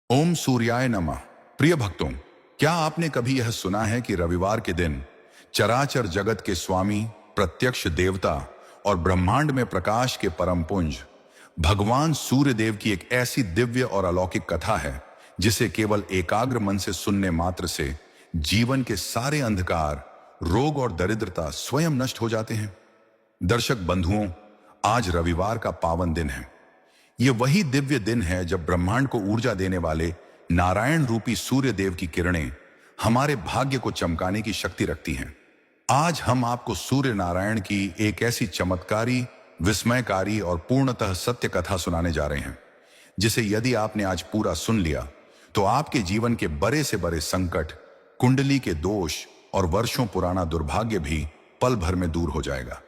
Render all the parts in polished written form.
ओम सूर्याय नमः। प्रिय भक्तों, क्या आपने कभी यह सुना है कि रविवार के दिन चराचर जगत के स्वामी, प्रत्यक्ष देवता और ब्रह्मांड में प्रकाश के परम पुंज भगवान सूर्य देव की एक ऐसी दिव्य और अलौकिक कथा है जिसे केवल एकाग्र मन से सुनने मात्र से जीवन के सारे अंधकार, रोग और दरिद्रता स्वयं नष्ट हो जाते हैं। दर्शक बंधुओं, आज रविवार का पावन दिन है। ये वही दिव्य दिन है जब ब्रह्मांड को ऊर्जा देने वाले नारायण रूपी सूर्य देव की किरणें हमारे भाग्य को चमकाने की शक्ति रखती हैं। आज हम आपको सूर्य नारायण की एक ऐसी चमत्कारी, विस्मयकारी और पूर्णतः सत्य कथा सुनाने जा रहे हैं जिसे यदि आपने आज पूरा सुन लिया तो आपके जीवन के बड़े से बड़े संकट, कुंडली के दोष और वर्षों पुराना दुर्भाग्य भी पल भर में दूर हो जाएगा।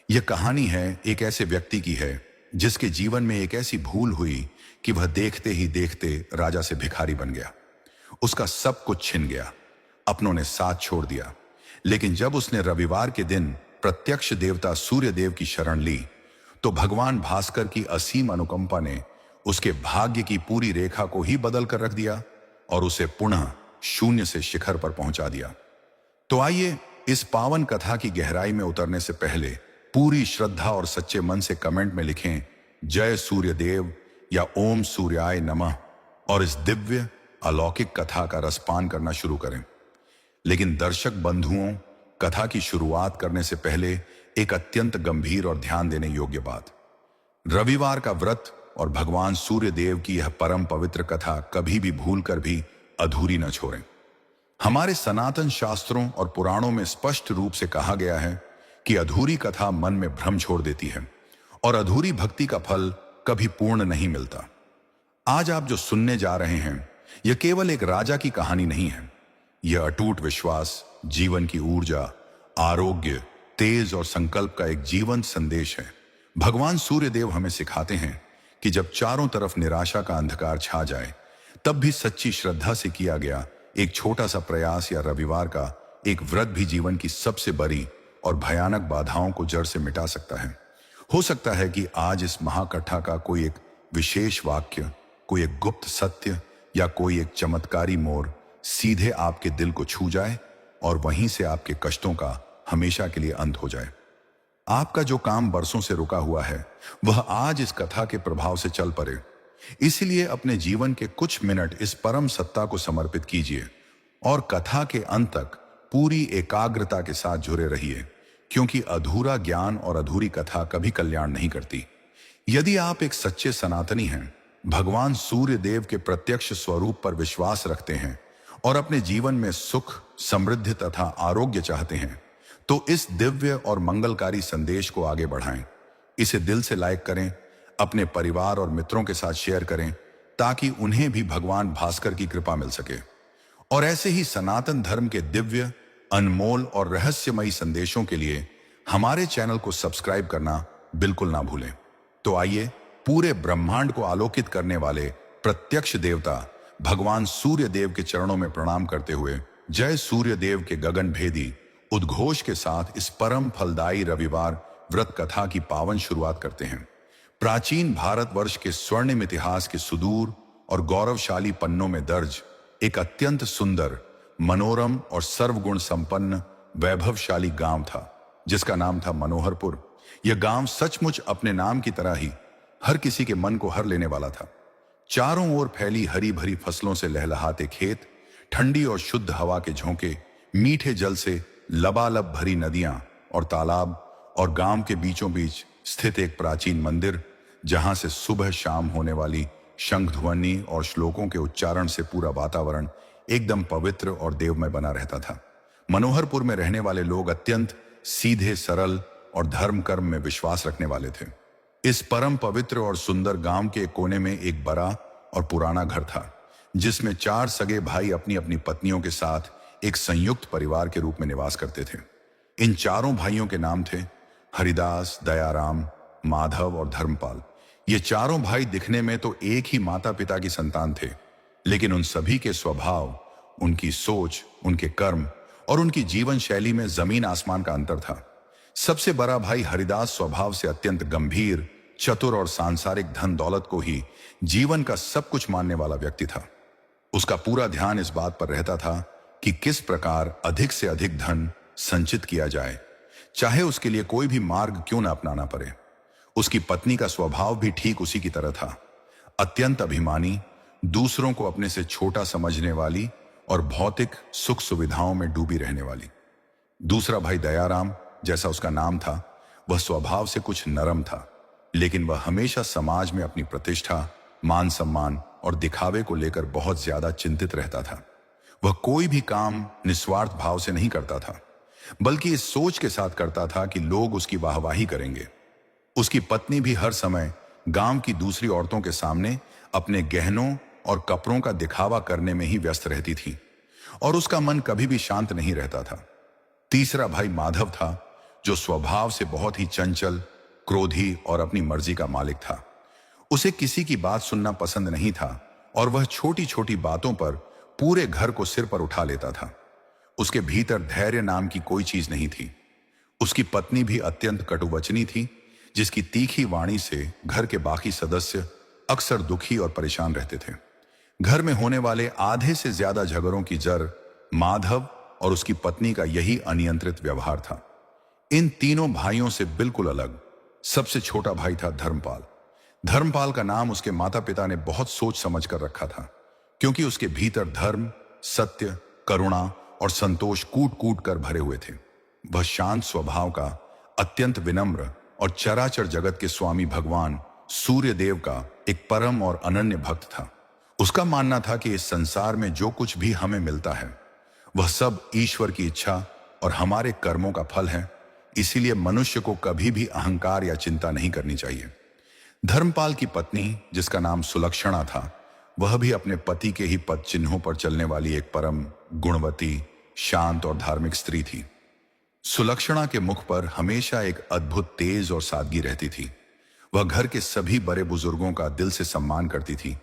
यह कहानी है एक ऐसे व्यक्ति की है जिसके जीवन में एक ऐसी भूल हुई कि वह देखते ही देखते राजा से भिखारी बन गया। उसका सब कुछ छिन गया, अपनों ने साथ छोड़ दिया। लेकिन जब उसने रविवार के दिन प्रत्यक्ष देवता सूर्य देव की शरण ली तो भगवान भास्कर की असीम अनुकंपा ने उसके भाग्य की पूरी रेखा को ही बदल कर रख दिया और उसे पुनः शून्य से शिखर पर पहुंचा दिया। तो आइए इस पावन कथा की गहराई में उतरने से पहले पूरी श्रद्धा और सच्चे मन से कमेंट में लिखें जय सूर्य देव या ओम सूर्याय नमः और इस दिव्य अलौकिक कथा का रसपान करना शुरू करें। लेकिन दर्शक बंधुओं, कथा की शुरुआत करने से पहले एक अत्यंत गंभीर और ध्यान देने योग्य बात। रविवार का व्रत और भगवान सूर्य देव की यह परम पवित्र कथा कभी भी भूल कर भी अधूरी न छोड़ें। हमारे सनातन शास्त्रों और पुराणों में स्पष्ट रूप से कहा गया है कि अधूरी कथा मन में भ्रम छोड़ देती है और अधूरी भक्ति का फल कभी पूर्ण नहीं मिलता। आज आप जो सुनने जा रहे हैं यह केवल एक राजा की कहानी नहीं है। यह अटूट विश्वास, जीवन की ऊर्जा, आरोग्य, तेज और संकल्प का एक जीवंत संदेश है। भगवान सूर्य देव हमें सिखाते हैं कि जब चारों तरफ निराशा का अंधकार छा जाए तब भी सच्ची श्रद्धा से किया गया एक छोटा सा प्रयास या रविवार का एक व्रत भी जीवन की सबसे बड़ी और भयानक बाधाओं को जड़ से मिटा सकता है। हो सकता है कि आज इस महाकथा का कोई एक विशेष वाक्य, कोई एक गुप्त सत्य या कोई एक चमत्कारी मोड़ सीधे आपके दिल को छू जाए और वहीं से आपके कष्टों का हमेशा के लिए अंत हो जाए। आपका जो काम बरसों से रुका हुआ है वह आज इस कथा के प्रभाव से चल पड़े। इसलिए अपने जीवन के कुछ मिनट इस परम सत्ता को समर्पित कीजिए और कथा के अंत तक पूरी एकाग्रता के साथ जुड़े रहिए, क्योंकि अधूरा ज्ञान और अधूरी कथा कभी कल्याण नहीं करती। यदि आप एक सच्चे सनातनी हैं, भगवान सूर्य देव के प्रत्यक्ष स्वरूप पर विश्वास रखते हैं और अपने जीवन में सुख, समृद्धि तथा आरोग्य चाहते हैं तो इस दिव्य और मंगलकारी संदेश को आगे बढ़ाएं। इसे दिल से लाइक करें, अपने परिवार और मित्रों के साथ शेयर करें ताकि उन्हें भी भगवान भास्कर की कृपा मिल सके। और ऐसे ही सनातन धर्म के दिव्य, अनमोल और रहस्यमयी संदेशों के लिए हमारे चैनल को सब्सक्राइब करना बिल्कुल ना भूलें। तो आइए पूरे ब्रह्मांड को आलोकित करने वाले प्रत्यक्ष देवता भगवान सूर्य देव के चरणों में प्रणाम करते हुए जय सूर्य देव के गगन भेदी उद्घोष के साथ इस परम फलदायी रविवार व्रत कथा की पावन शुरुआत करते हैं। प्राचीन भारतवर्ष के स्वर्णिम इतिहास के सुदूर और गौरवशाली पन्नों में दर्ज एक अत्यंत सुंदर, मनोरम और सर्वगुण संपन्न वैभवशाली गांव था जिसका नाम था मनोहरपुर। यह गांव सचमुच अपने नाम की तरह ही हर किसी के मन को हर लेने वाला था। चारों ओर फैली हरी भरी फसलों से लहलहाते खेत, ठंडी और शुद्ध हवा के झोंके, मीठे जल से लबालब भरी नदियां और तालाब और गांव के बीचों बीच स्थित एक प्राचीन मंदिर जहां से सुबह शाम होने वाली शंख ध्वनि और श्लोकों के उच्चारण से पूरा वातावरण एकदम पवित्र और देवमय बना रहता था। मनोहरपुर में रहने वाले लोग अत्यंत सीधे, सरल और धर्म कर्म में विश्वास रखने वाले थे। इस परम पवित्र और सुंदर गांव के कोने में एक बड़ा और पुराना घर था जिसमें 4 सगे भाई अपनी अपनी पत्नियों के साथ एक संयुक्त परिवार के रूप में निवास करते थे। इन चारों भाइयों के नाम थे हरिदास, दयाराम, माधव और धर्मपाल। ये चारों भाई दिखने में तो एक ही माता पिता की संतान थे, लेकिन उन सभी के स्वभाव, उनकी सोच, उनके कर्म और उनकी जीवन शैली में जमीन आसमान का अंतर था। सबसे बड़ा भाई हरिदास स्वभाव से अत्यंत गंभीर, चतुर और सांसारिक धन दौलत को ही जीवन का सब कुछ मानने वाला व्यक्ति था। उसका पूरा ध्यान इस बात पर रहता था कि किस प्रकार अधिक से अधिक धन संचित किया जाए, चाहे उसके लिए कोई भी मार्ग क्यों न अपनाना पड़े। उसकी पत्नी का स्वभाव भी ठीक उसी की तरह था, अत्यंत अभिमानी, दूसरों को अपने से छोटा समझने वाली और भौतिक सुख सुविधाओं में डूबी रहने वाली। दूसरा भाई दयाराम, जैसा उसका नाम था, वह स्वभाव से कुछ नरम था, लेकिन वह हमेशा समाज में अपनी प्रतिष्ठा, मान सम्मान और दिखावे को लेकर बहुत ज्यादा चिंतित रहता था। वह कोई भी काम निस्वार्थ भाव से नहीं करता था, बल्कि इस सोच के साथ करता था कि लोग उसकी वाहवाही करेंगे। उसकी पत्नी भी हर समय गांव की दूसरी औरतों के सामने अपने गहनों और कपड़ों का दिखावा करने में ही व्यस्त रहती थी और उसका मन कभी भी शांत नहीं रहता था। तीसरा भाई माधव था, जो स्वभाव से बहुत ही चंचल, क्रोधी और अपनी मर्जी का मालिक था। उसे किसी की बात सुनना पसंद नहीं था और वह छोटी छोटी बातों पर पूरे घर को सिर पर उठा लेता था। उसके भीतर धैर्य नाम की कोई चीज नहीं थी। उसकी पत्नी भी अत्यंत कटुवचनी थी, जिसकी तीखी वाणी से घर के बाकी सदस्य अक्सर दुखी और परेशान रहते थे। घर में होने वाले आधे से ज्यादा झगड़ों की जड़ माधव और उसकी पत्नी का यही अनियंत्रित व्यवहार था। इन तीनों भाइयों से बिल्कुल अलग सबसे छोटा भाई था धर्मपाल। धर्मपाल का नाम उसके माता पिता ने बहुत सोच समझ कर रखा था, क्योंकि उसके भीतर धर्म, सत्य, करुणा और संतोष कूट कूट कर भरे हुए थे। वह शांत स्वभाव का, अत्यंत विनम्र और चराचर जगत के स्वामी भगवान सूर्य देव का एक परम और अनन्य भक्त था। उसका मानना था कि इस संसार में जो कुछ भी हमें मिलता है वह सब ईश्वर की इच्छा और हमारे कर्मों का फल है, इसीलिए मनुष्य को कभी भी अहंकार या चिंता नहीं करनी चाहिए। धर्मपाल की पत्नी, जिसका नाम सुलक्षणा था, वह भी अपने पति के ही पद चिन्हों पर चलने वाली एक परम गुणवती, शांत और धार्मिक स्त्री थी। सुलक्षणा के मुख पर हमेशा एक अद्भुत तेज और सादगी रहती थी। वह घर के सभी बड़े बुजुर्गों का दिल से सम्मान करती थी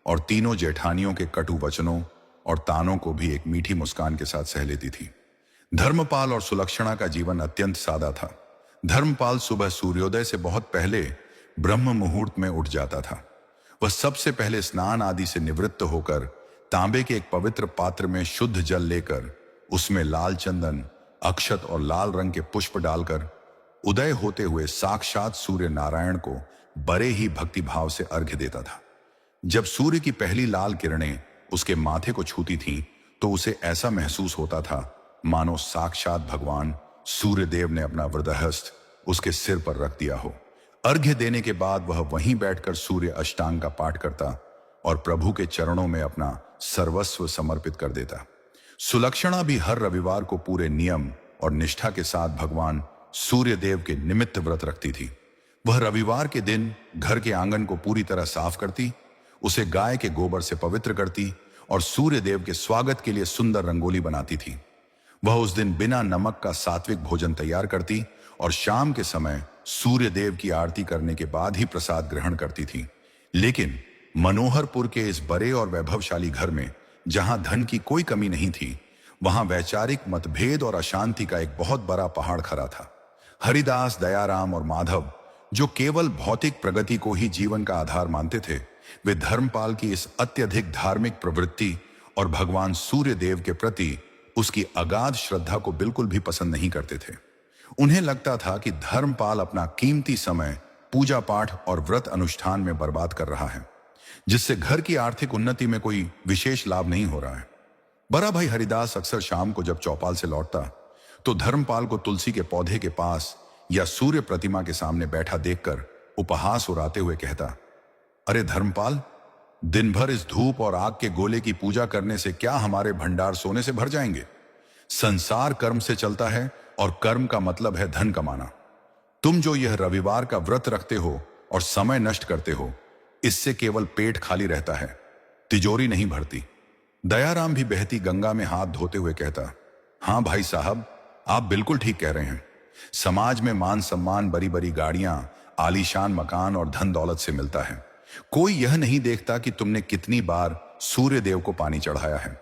और तीनों जेठानियों के कटु वचनों और तानों को भी एक मीठी मुस्कान के साथ सह लेती थी। धर्मपाल और सुलक्षणा का जीवन अत्यंत सादा था। धर्मपाल सुबह सूर्योदय से बहुत पहले ब्रह्म मुहूर्त में उठ जाता था। वह सबसे पहले स्नान आदि से निवृत्त होकर तांबे के एक पवित्र पात्र में शुद्ध जल लेकर उसमें लाल चंदन, अक्षत और लाल रंग के पुष्प डालकर उदय होते हुए साक्षात सूर्य नारायण को बड़े ही भक्तिभाव से अर्घ्य देता था। जब सूर्य की पहली लाल किरणें उसके माथे को छूती थीं, तो उसे ऐसा महसूस होता था मानो साक्षात भगवान सूर्य देव ने अपना वृद्धहस्त उसके सिर पर रख दिया हो। अर्घ्य देने के बाद वह वहीं बैठकर सूर्य अष्टांग का पाठ करता और प्रभु के चरणों में अपना सर्वस्व समर्पित कर देता। सुलक्षणा भी हर रविवार को पूरे नियम और निष्ठा के साथ भगवान सूर्य देव के निमित्त व्रत रखती थी। वह रविवार के दिन घर के आंगन को पूरी तरह साफ करती, उसे गाय के गोबर से पवित्र करती और सूर्य देव के स्वागत के लिए सुंदर रंगोली बनाती थी। वह उस दिन बिना नमक का सात्विक भोजन तैयार करती और शाम के समय सूर्य देव की आरती करने के बाद ही प्रसाद ग्रहण करती थी। लेकिन मनोहरपुर के इस बड़े और वैभवशाली घर में, जहां धन की कोई कमी नहीं थी, वहां वैचारिक मतभेद और अशांति का एक बहुत बड़ा पहाड़ खड़ा था। हरिदास, दयाराम और माधव, जो केवल भौतिक प्रगति को ही जीवन का आधार मानते थे, वे धर्मपाल की इस अत्यधिक धार्मिक प्रवृत्ति और भगवान सूर्य देव के प्रति उसकी अगाध श्रद्धा को बिल्कुल भी पसंद नहीं करते थे। उन्हें लगता था कि धर्मपाल अपना कीमती समय पूजा पाठ और व्रत अनुष्ठान में बर्बाद कर रहा है, जिससे घर की आर्थिक उन्नति में कोई विशेष लाभ नहीं हो रहा है। बड़ा भाई हरिदास अक्सर शाम को जब चौपाल से लौटता तो धर्मपाल को तुलसी के पौधे के पास या सूर्य प्रतिमा के सामने बैठा देखकर उपहास उड़ाते हुए कहता, अरे धर्मपाल, दिन भर इस धूप और आग के गोले की पूजा करने से क्या हमारे भंडार सोने से भर जाएंगे? संसार कर्म से चलता है और कर्म का मतलब है धन कमाना। तुम जो यह रविवार का व्रत रखते हो और समय नष्ट करते हो, इससे केवल पेट खाली रहता है, तिजोरी नहीं भरती। दयाराम भी बहती गंगा में हाथ धोते हुए कहता, हाँ भाई साहब, आप बिल्कुल ठीक कह रहे हैं। समाज में मान सम्मान, बड़ी बड़ी गाड़ियां, आलीशान मकान और धन दौलत से मिलता है। कोई यह नहीं देखता कि तुमने कितनी बार सूर्य देव को पानी चढ़ाया है।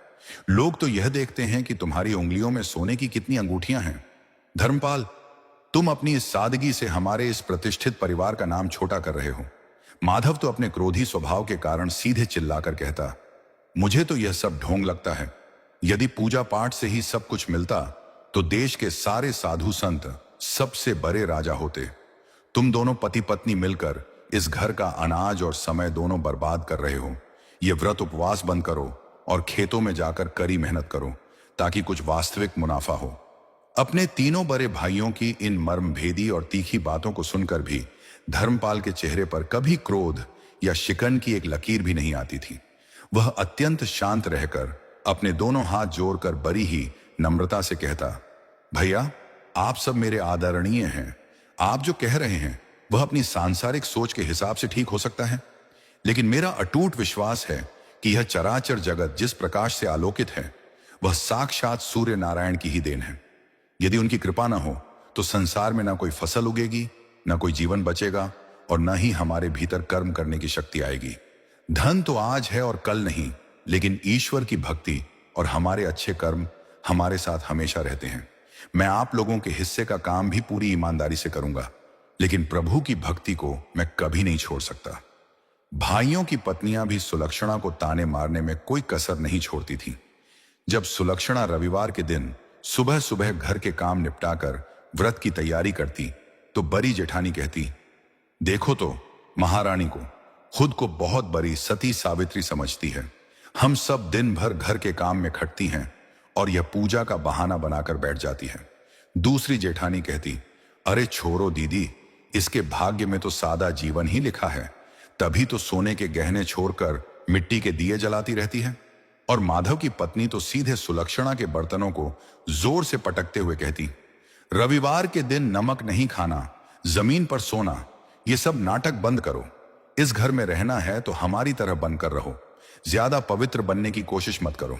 लोग तो यह देखते हैं कि तुम्हारी उंगलियों में सोने की कितनी अंगूठियां हैं। धर्मपाल, तुम अपनी इस सादगी से हमारे इस प्रतिष्ठित परिवार का नाम छोटा कर रहे हो। माधव तो अपने क्रोधी स्वभाव के कारण सीधे चिल्लाकर कहता, मुझे तो यह सब ढोंग लगता है। यदि पूजा पाठ से ही सब कुछ मिलता तो देश के सारे साधु संत सबसे बड़े राजा होते। तुम दोनों पति पत्नी मिलकर इस घर का अनाज और समय दोनों बर्बाद कर रहे हो। ये व्रत उपवास बंद करो और खेतों में जाकर कड़ी मेहनत करो ताकि कुछ वास्तविक मुनाफा हो। अपने तीनों बड़े भाइयों की इन मर्मभेदी और तीखी बातों को सुनकर भी धर्मपाल के चेहरे पर कभी क्रोध या शिकन की एक लकीर भी नहीं आती थी। वह अत्यंत शांत रहकर अपने दोनों हाथ जोड़कर बड़ी ही नम्रता से कहता, भैया, आप सब मेरे आदरणीय हैं। आप जो कह रहे हैं वह अपनी सांसारिक सोच के हिसाब से ठीक हो सकता है, लेकिन मेरा अटूट विश्वास है कि यह चराचर जगत जिस प्रकाश से आलोकित है वह साक्षात सूर्य नारायण की ही देन है। यदि उनकी कृपा न हो तो संसार में न कोई फसल उगेगी, न कोई जीवन बचेगा और न ही हमारे भीतर कर्म करने की शक्ति आएगी। धन तो आज है और कल नहीं, लेकिन ईश्वर की भक्ति और हमारे अच्छे कर्म हमारे साथ हमेशा रहते हैं। मैं आप लोगों के हिस्से का काम भी पूरी ईमानदारी से करूंगा, लेकिन प्रभु की भक्ति को मैं कभी नहीं छोड़ सकता। भाइयों की पत्नियां भी सुलक्षणा को ताने मारने में कोई कसर नहीं छोड़ती थीं। जब सुलक्षणा रविवार के दिन सुबह सुबह घर के काम निपटाकर व्रत की तैयारी करती तो बड़ी जेठानी कहती, देखो तो महारानी को खुद को बहुत बड़ी सती सावित्री समझती है। हम सब दिन भर घर के काम में खटती हैं और यह पूजा का बहाना बनाकर बैठ जाती है। दूसरी जेठानी कहती, अरे छोड़ो दीदी, इसके भाग्य में तो सादा जीवन ही लिखा है, तभी तो सोने के गहने छोड़कर मिट्टी के दिए जलाती रहती है। और माधव की पत्नी तो सीधे सुलक्षणा के बर्तनों को जोर से पटकते हुए कहती, रविवार के दिन नमक नहीं खाना, जमीन पर सोना, ये सब नाटक बंद करो। इस घर में रहना है तो हमारी तरह बनकर रहो, ज्यादा पवित्र बनने की कोशिश मत करो।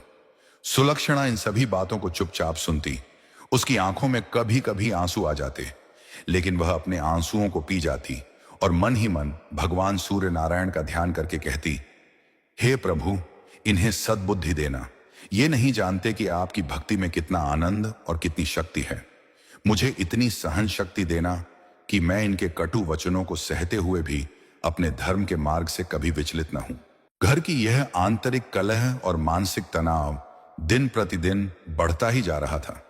सुलक्षणा इन सभी बातों को चुपचाप सुनती। उसकी आंखों में कभी कभी आंसू आ जाते, लेकिन वह अपने आंसुओं को पी जाती और मन ही मन भगवान सूर्य नारायण का ध्यान करके कहती, हे प्रभु, इन्हें सद्बुद्धि देना। ये नहीं जानते कि आपकी भक्ति में कितना आनंद और कितनी शक्ति है। मुझे इतनी सहन शक्ति देना कि मैं इनके कटु वचनों को सहते हुए भी अपने धर्म के मार्ग से कभी विचलित न हूं। घर की यह आंतरिक कलह और मानसिक तनाव दिन प्रतिदिन बढ़ता ही जा रहा था।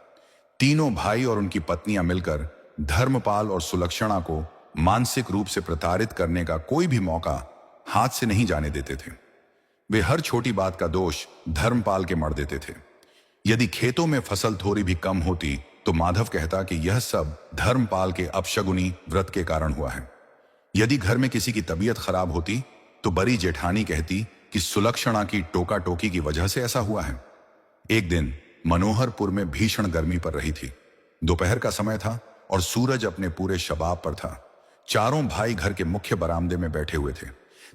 तीनों भाई और उनकी पत्नियां मिलकर धर्मपाल और सुलक्षणा को मानसिक रूप से प्रताड़ित करने का कोई भी मौका हाथ से नहीं जाने देते थे। वे हर छोटी बात का दोष धर्मपाल के मढ़ देते थे। यदि खेतों में फसल थोड़ी भी कम होती तो माधव कहता कि यह सब धर्मपाल के अपशगुनी व्रत के कारण हुआ है। यदि घर में किसी की तबीयत खराब होती तो बड़ी जेठानी कहती कि सुलक्षणा की टोका टोकी की वजह से ऐसा हुआ है। एक दिन मनोहरपुर में भीषण गर्मी पड़ रही थी। दोपहर का समय था और सूरज अपने पूरे शबाब पर था। चारों भाई घर के मुख्य बरामदे में बैठे हुए थे।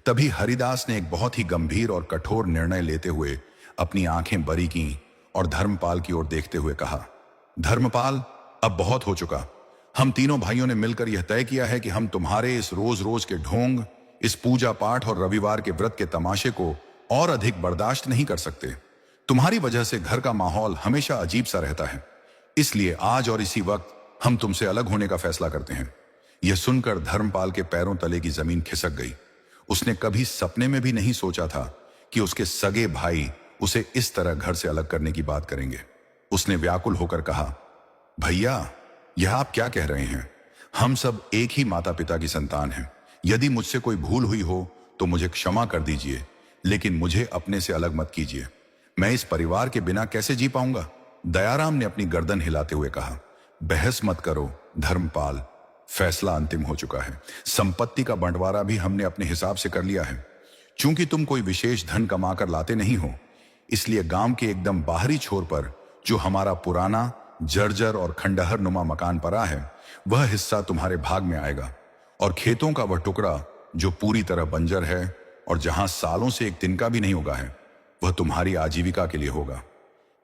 तभी हरिदास ने एक बहुत ही गंभीर और कठोर निर्णय लेते हुए अपनी आंखें बड़ी की और धर्मपाल की ओर देखते हुए कहा, धर्मपाल, अब बहुत हो चुका। हम तीनों भाइयों ने मिलकर यह तय किया है कि हम तुम्हारे इस रोज रोज के ढोंग, इस पूजा पाठ और रविवार के व्रत के तमाशे को और अधिक बर्दाश्त नहीं कर सकते। तुम्हारी वजह से घर का माहौल हमेशा अजीब सा रहता है। इसलिए आज और इसी वक्त हम तुमसे अलग होने का फैसला करते हैं। यह सुनकर धर्मपाल के पैरों तले की जमीन खिसक गई। उसने कभी सपने में भी नहीं सोचा था कि उसके सगे भाई उसे इस तरह घर से अलग करने की बात करेंगे। उसने व्याकुल होकर कहा, भैया, यह आप क्या कह रहे हैं? हम सब एक ही माता पिता की संतान हैं। यदि मुझसे कोई भूल हुई हो तो मुझे क्षमा कर दीजिए, लेकिन मुझे अपने से अलग मत कीजिए। मैं इस परिवार के बिना कैसे जी पाऊंगा? दयाराम ने अपनी गर्दन हिलाते हुए कहा, बहस मत करो धर्मपाल, फैसला अंतिम हो चुका है। संपत्ति का बंटवारा भी हमने अपने हिसाब से कर लिया है। चूंकि तुम कोई विशेष धन कमाकर लाते नहीं हो, इसलिए गांव के एकदम बाहरी छोर पर जो हमारा पुराना जर्जर और खंडहर नुमा मकान पड़ा है, वह हिस्सा तुम्हारे भाग में आएगा। और खेतों का वह टुकड़ा जो पूरी तरह बंजर है और जहां सालों से एक तिनका भी नहीं उगा है, वह तुम्हारी आजीविका के लिए होगा।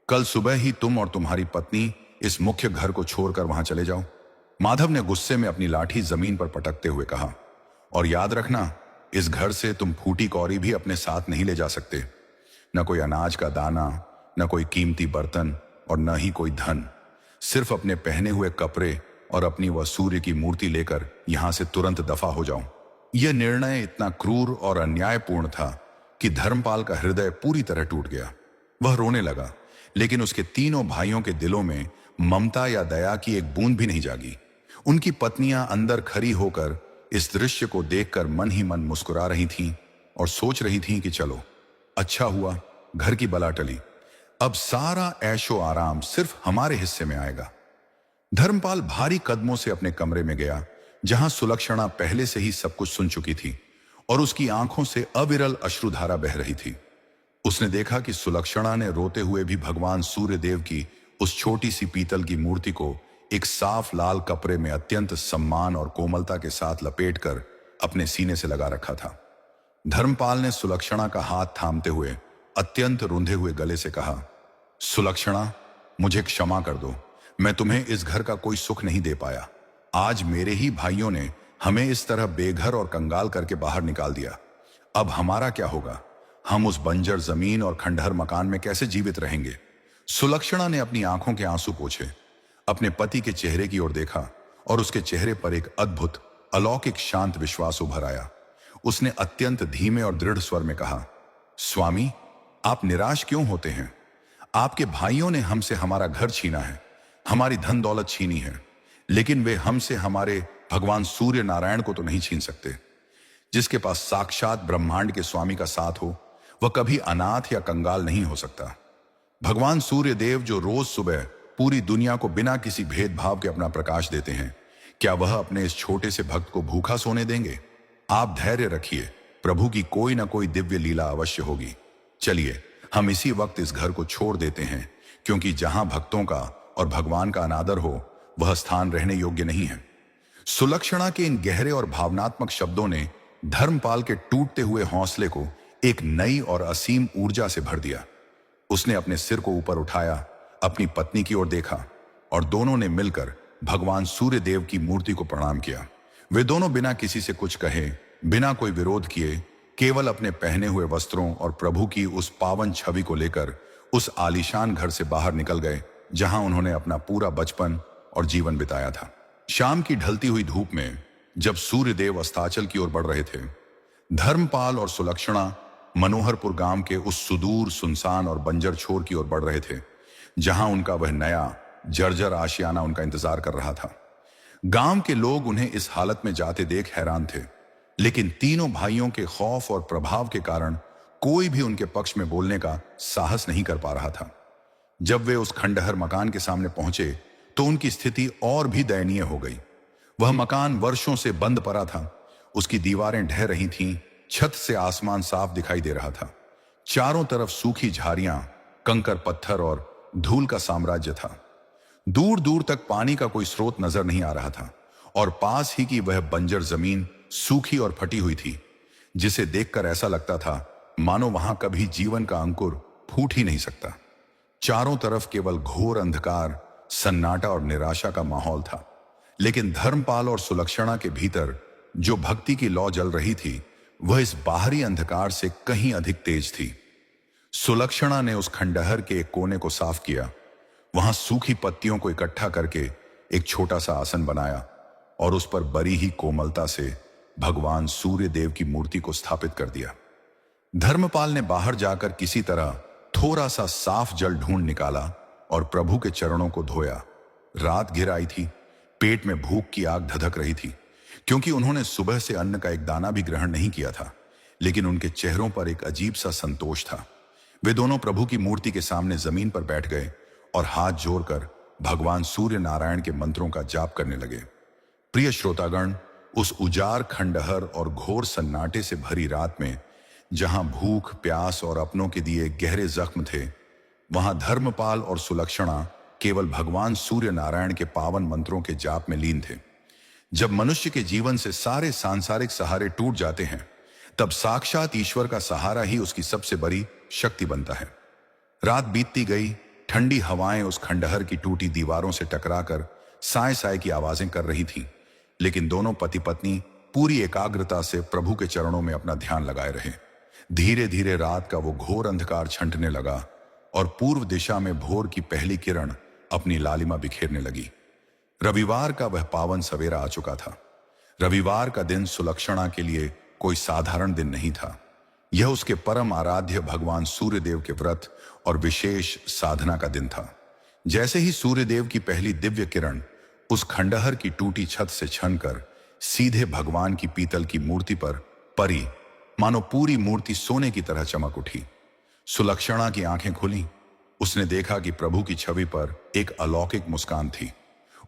कल सुबह ही तुम और तुम्हारी पत्नी इस मुख्य घर को छोड़कर वहां चले जाओ। माधव ने गुस्से में अपनी लाठी जमीन पर पटकते हुए कहा, और याद रखना, इस घर से तुम फूटी कौड़ी भी अपने साथ नहीं ले जा सकते। न कोई अनाज का दाना, न कोई कीमती बर्तन और न ही कोई धन। सिर्फ अपने पहने हुए कपड़े और अपनी वह सूर्य की मूर्ति लेकर यहां से तुरंत दफा हो जाओ। यह निर्णय इतना क्रूर और अन्यायपूर्ण था कि धर्मपाल का हृदय पूरी तरह टूट गया। वह रोने लगा, लेकिन उसके तीनों भाइयों के दिलों में ममता या दया की एक बूंद भी नहीं जागी। उनकी पत्नियां अंदर खड़ी होकर इस दृश्य को देखकर मन ही मन मुस्कुरा रही थीं और सोच रही थीं कि चलो, अच्छा हुआ घर की बला टली, अब सारा ऐशो आराम सिर्फ हमारे हिस्से में आएगा। धर्मपाल भारी कदमों से अपने कमरे में गया, जहां सुलक्षणा पहले से ही सब कुछ सुन चुकी थी और उसकी आंखों से अविरल अश्रुधारा बह रही थी। उसने देखा कि सुलक्षणा ने रोते हुए भी भगवान सूर्यदेव की उस छोटी सी पीतल की मूर्ति को एक साफ लाल कपड़े में अत्यंत सम्मान और कोमलता के साथ लपेटकर अपने सीने से लगा रखा था। धर्मपाल ने सुलक्षणा का हाथ थामते हुए अत्यंत रूंधे हुए गले से कहा, सुलक्षणा, मुझे क्षमा कर दो, मैं तुम्हें इस घर का कोई सुख नहीं दे पाया। आज मेरे ही भाइयों ने हमें इस तरह बेघर और कंगाल करके बाहर निकाल दिया। अब हमारा क्या होगा? हम उस बंजर जमीन और खंडहर मकान में कैसे जीवित रहेंगे? सुलक्षणा ने अपनी आंखों के आंसू पोंछे, अपने पति के चेहरे की ओर देखा और उसके चेहरे पर एक अद्भुत अलौकिक शांत विश्वास उभर आया। उसने अत्यंत धीमे और दृढ़ स्वर में कहा, स्वामी, आप निराश क्यों होते हैं? आपके भाइयों ने हमसे हमारा घर छीना है, हमारी धन दौलत छीनी है, लेकिन वे हमसे हमारे भगवान सूर्य नारायण को तो नहीं छीन सकते। जिसके पास साक्षात ब्रह्मांड के स्वामी का साथ हो, वह कभी अनाथ या कंगाल नहीं हो सकता। भगवान सूर्य देव जो रोज सुबह पूरी दुनिया को बिना किसी भेदभाव के अपना प्रकाश देते हैं, क्या वह अपने इस छोटे से भक्त को भूखा सोने देंगे? आप धैर्य रखिए, प्रभु की कोई ना कोई दिव्य लीला अवश्य होगी। चलिए, हम इसी वक्त इस घर को छोड़ देते हैं, क्योंकि जहां भक्तों का और भगवान का अनादर हो, वह स्थान रहने योग्य नहीं है। सुलक्षणा के इन गहरे और भावनात्मक शब्दों ने धर्मपाल के टूटते हुए हौसले को एक नई और असीम ऊर्जा से भर दिया। उसने अपने सिर को ऊपर उठाया, अपनी पत्नी की ओर देखा और दोनों ने मिलकर भगवान सूर्य देव की मूर्ति को प्रणाम किया। वे दोनों बिना किसी से कुछ कहे, बिना कोई विरोध किए, केवल अपने पहने हुए वस्त्रों और प्रभु की उस पावन छवि को लेकर उस आलीशान घर से बाहर निकल गए, जहां उन्होंने अपना पूरा बचपन और जीवन बिताया था। शाम की ढलती हुई धूप में जब सूर्यदेव अस्ताचल की ओर बढ़ रहे थे, धर्मपाल और सुलक्षणा मनोहरपुर गांव के उस सुदूर, सुनसान और बंजर छोर की ओर बढ़ रहे थे, जहां उनका वह नया जर्जर आशियाना उनका इंतजार कर रहा था। गांव के लोग उन्हें इस हालत में जाते देख हैरान थे, लेकिन तीनों भाइयों के खौफ और प्रभाव के कारण कोई भी उनके पक्ष में बोलने का साहस नहीं कर पा रहा था। जब वे उस खंडहर मकान के सामने पहुंचे तो उनकी स्थिति और भी दयनीय हो गई। वह मकान वर्षों से बंद पड़ा था, उसकी दीवारें ढह रही थीं, छत से आसमान साफ दिखाई दे रहा था। चारों तरफ सूखी झाड़ियां, कंकर पत्थर और धूल का साम्राज्य था। दूर दूर तक पानी का कोई स्रोत नजर नहीं आ रहा था और पास ही की वह बंजर जमीन सूखी और फटी हुई थी, जिसे देखकर ऐसा लगता था मानो वहां कभी जीवन का अंकुर फूट ही नहीं सकता। चारों तरफ केवल घोर अंधकार, सन्नाटा और निराशा का माहौल था, लेकिन धर्मपाल और सुलक्षणा के भीतर जो भक्ति की लौ जल रही थी, वह इस बाहरी अंधकार से कहीं अधिक तेज थी। सुलक्षणा ने उस खंडहर के एक कोने को साफ किया, वहां सूखी पत्तियों को इकट्ठा करके एक छोटा सा आसन बनाया और उस पर बड़ी ही कोमलता से भगवान सूर्य देव की मूर्ति को स्थापित कर दिया। धर्मपाल ने बाहर जाकर किसी तरह थोड़ा सा साफ जल ढूंढ निकाला और प्रभु के चरणों को धोया। रात घिर आई थी, पेट में भूख की आग धधक रही थी, क्योंकि उन्होंने सुबह से अन्न का एक दाना भी ग्रहण नहीं किया था, लेकिन उनके चेहरों पर एक अजीब सा संतोष था। वे दोनों प्रभु की मूर्ति के सामने जमीन पर बैठ गए और हाथ जोड़कर भगवान सूर्य नारायण के मंत्रों का जाप करने लगे। प्रिय श्रोतागण, उस उजाड़ खंडहर और घोर सन्नाटे से भरी रात में, जहां भूख, प्यास और अपनों के दिए गहरे जख्म थे, वहां धर्मपाल और सुलक्षणा केवल भगवान सूर्य नारायण के पावन मंत्रों के जाप में लीन थे। जब मनुष्य के जीवन से सारे सांसारिक सहारे टूट जाते हैं, तब साक्षात ईश्वर का सहारा ही उसकी सबसे बड़ी शक्ति बनता है। रात बीतती गई, ठंडी हवाएं उस खंडहर की टूटी दीवारों से टकराकर साय साय की आवाजें कर रही थीं, लेकिन दोनों पति पत्नी पूरी एकाग्रता से प्रभु के चरणों में अपना ध्यान लगाए रहे। धीरे धीरे रात का वो घोर अंधकार छंटने लगा और पूर्व दिशा में भोर की पहली किरण अपनी लालिमा बिखेरने लगी। रविवार का वह पावन सवेरा आ चुका था। रविवार का दिन सुलक्षणा के लिए कोई साधारण दिन नहीं था। यह उसके परम आराध्य भगवान सूर्यदेव के व्रत और विशेष साधना का दिन था। जैसे ही सूर्यदेव की पहली दिव्य किरण उस खंडहर की टूटी छत से छनकर सीधे भगवान की पीतल की मूर्ति पर पड़ी, मानो पूरी मूर्ति सोने की तरह चमक उठी। सुलक्षणा की आंखें खुली। उसने देखा कि प्रभु की छवि पर एक अलौकिक मुस्कान थी।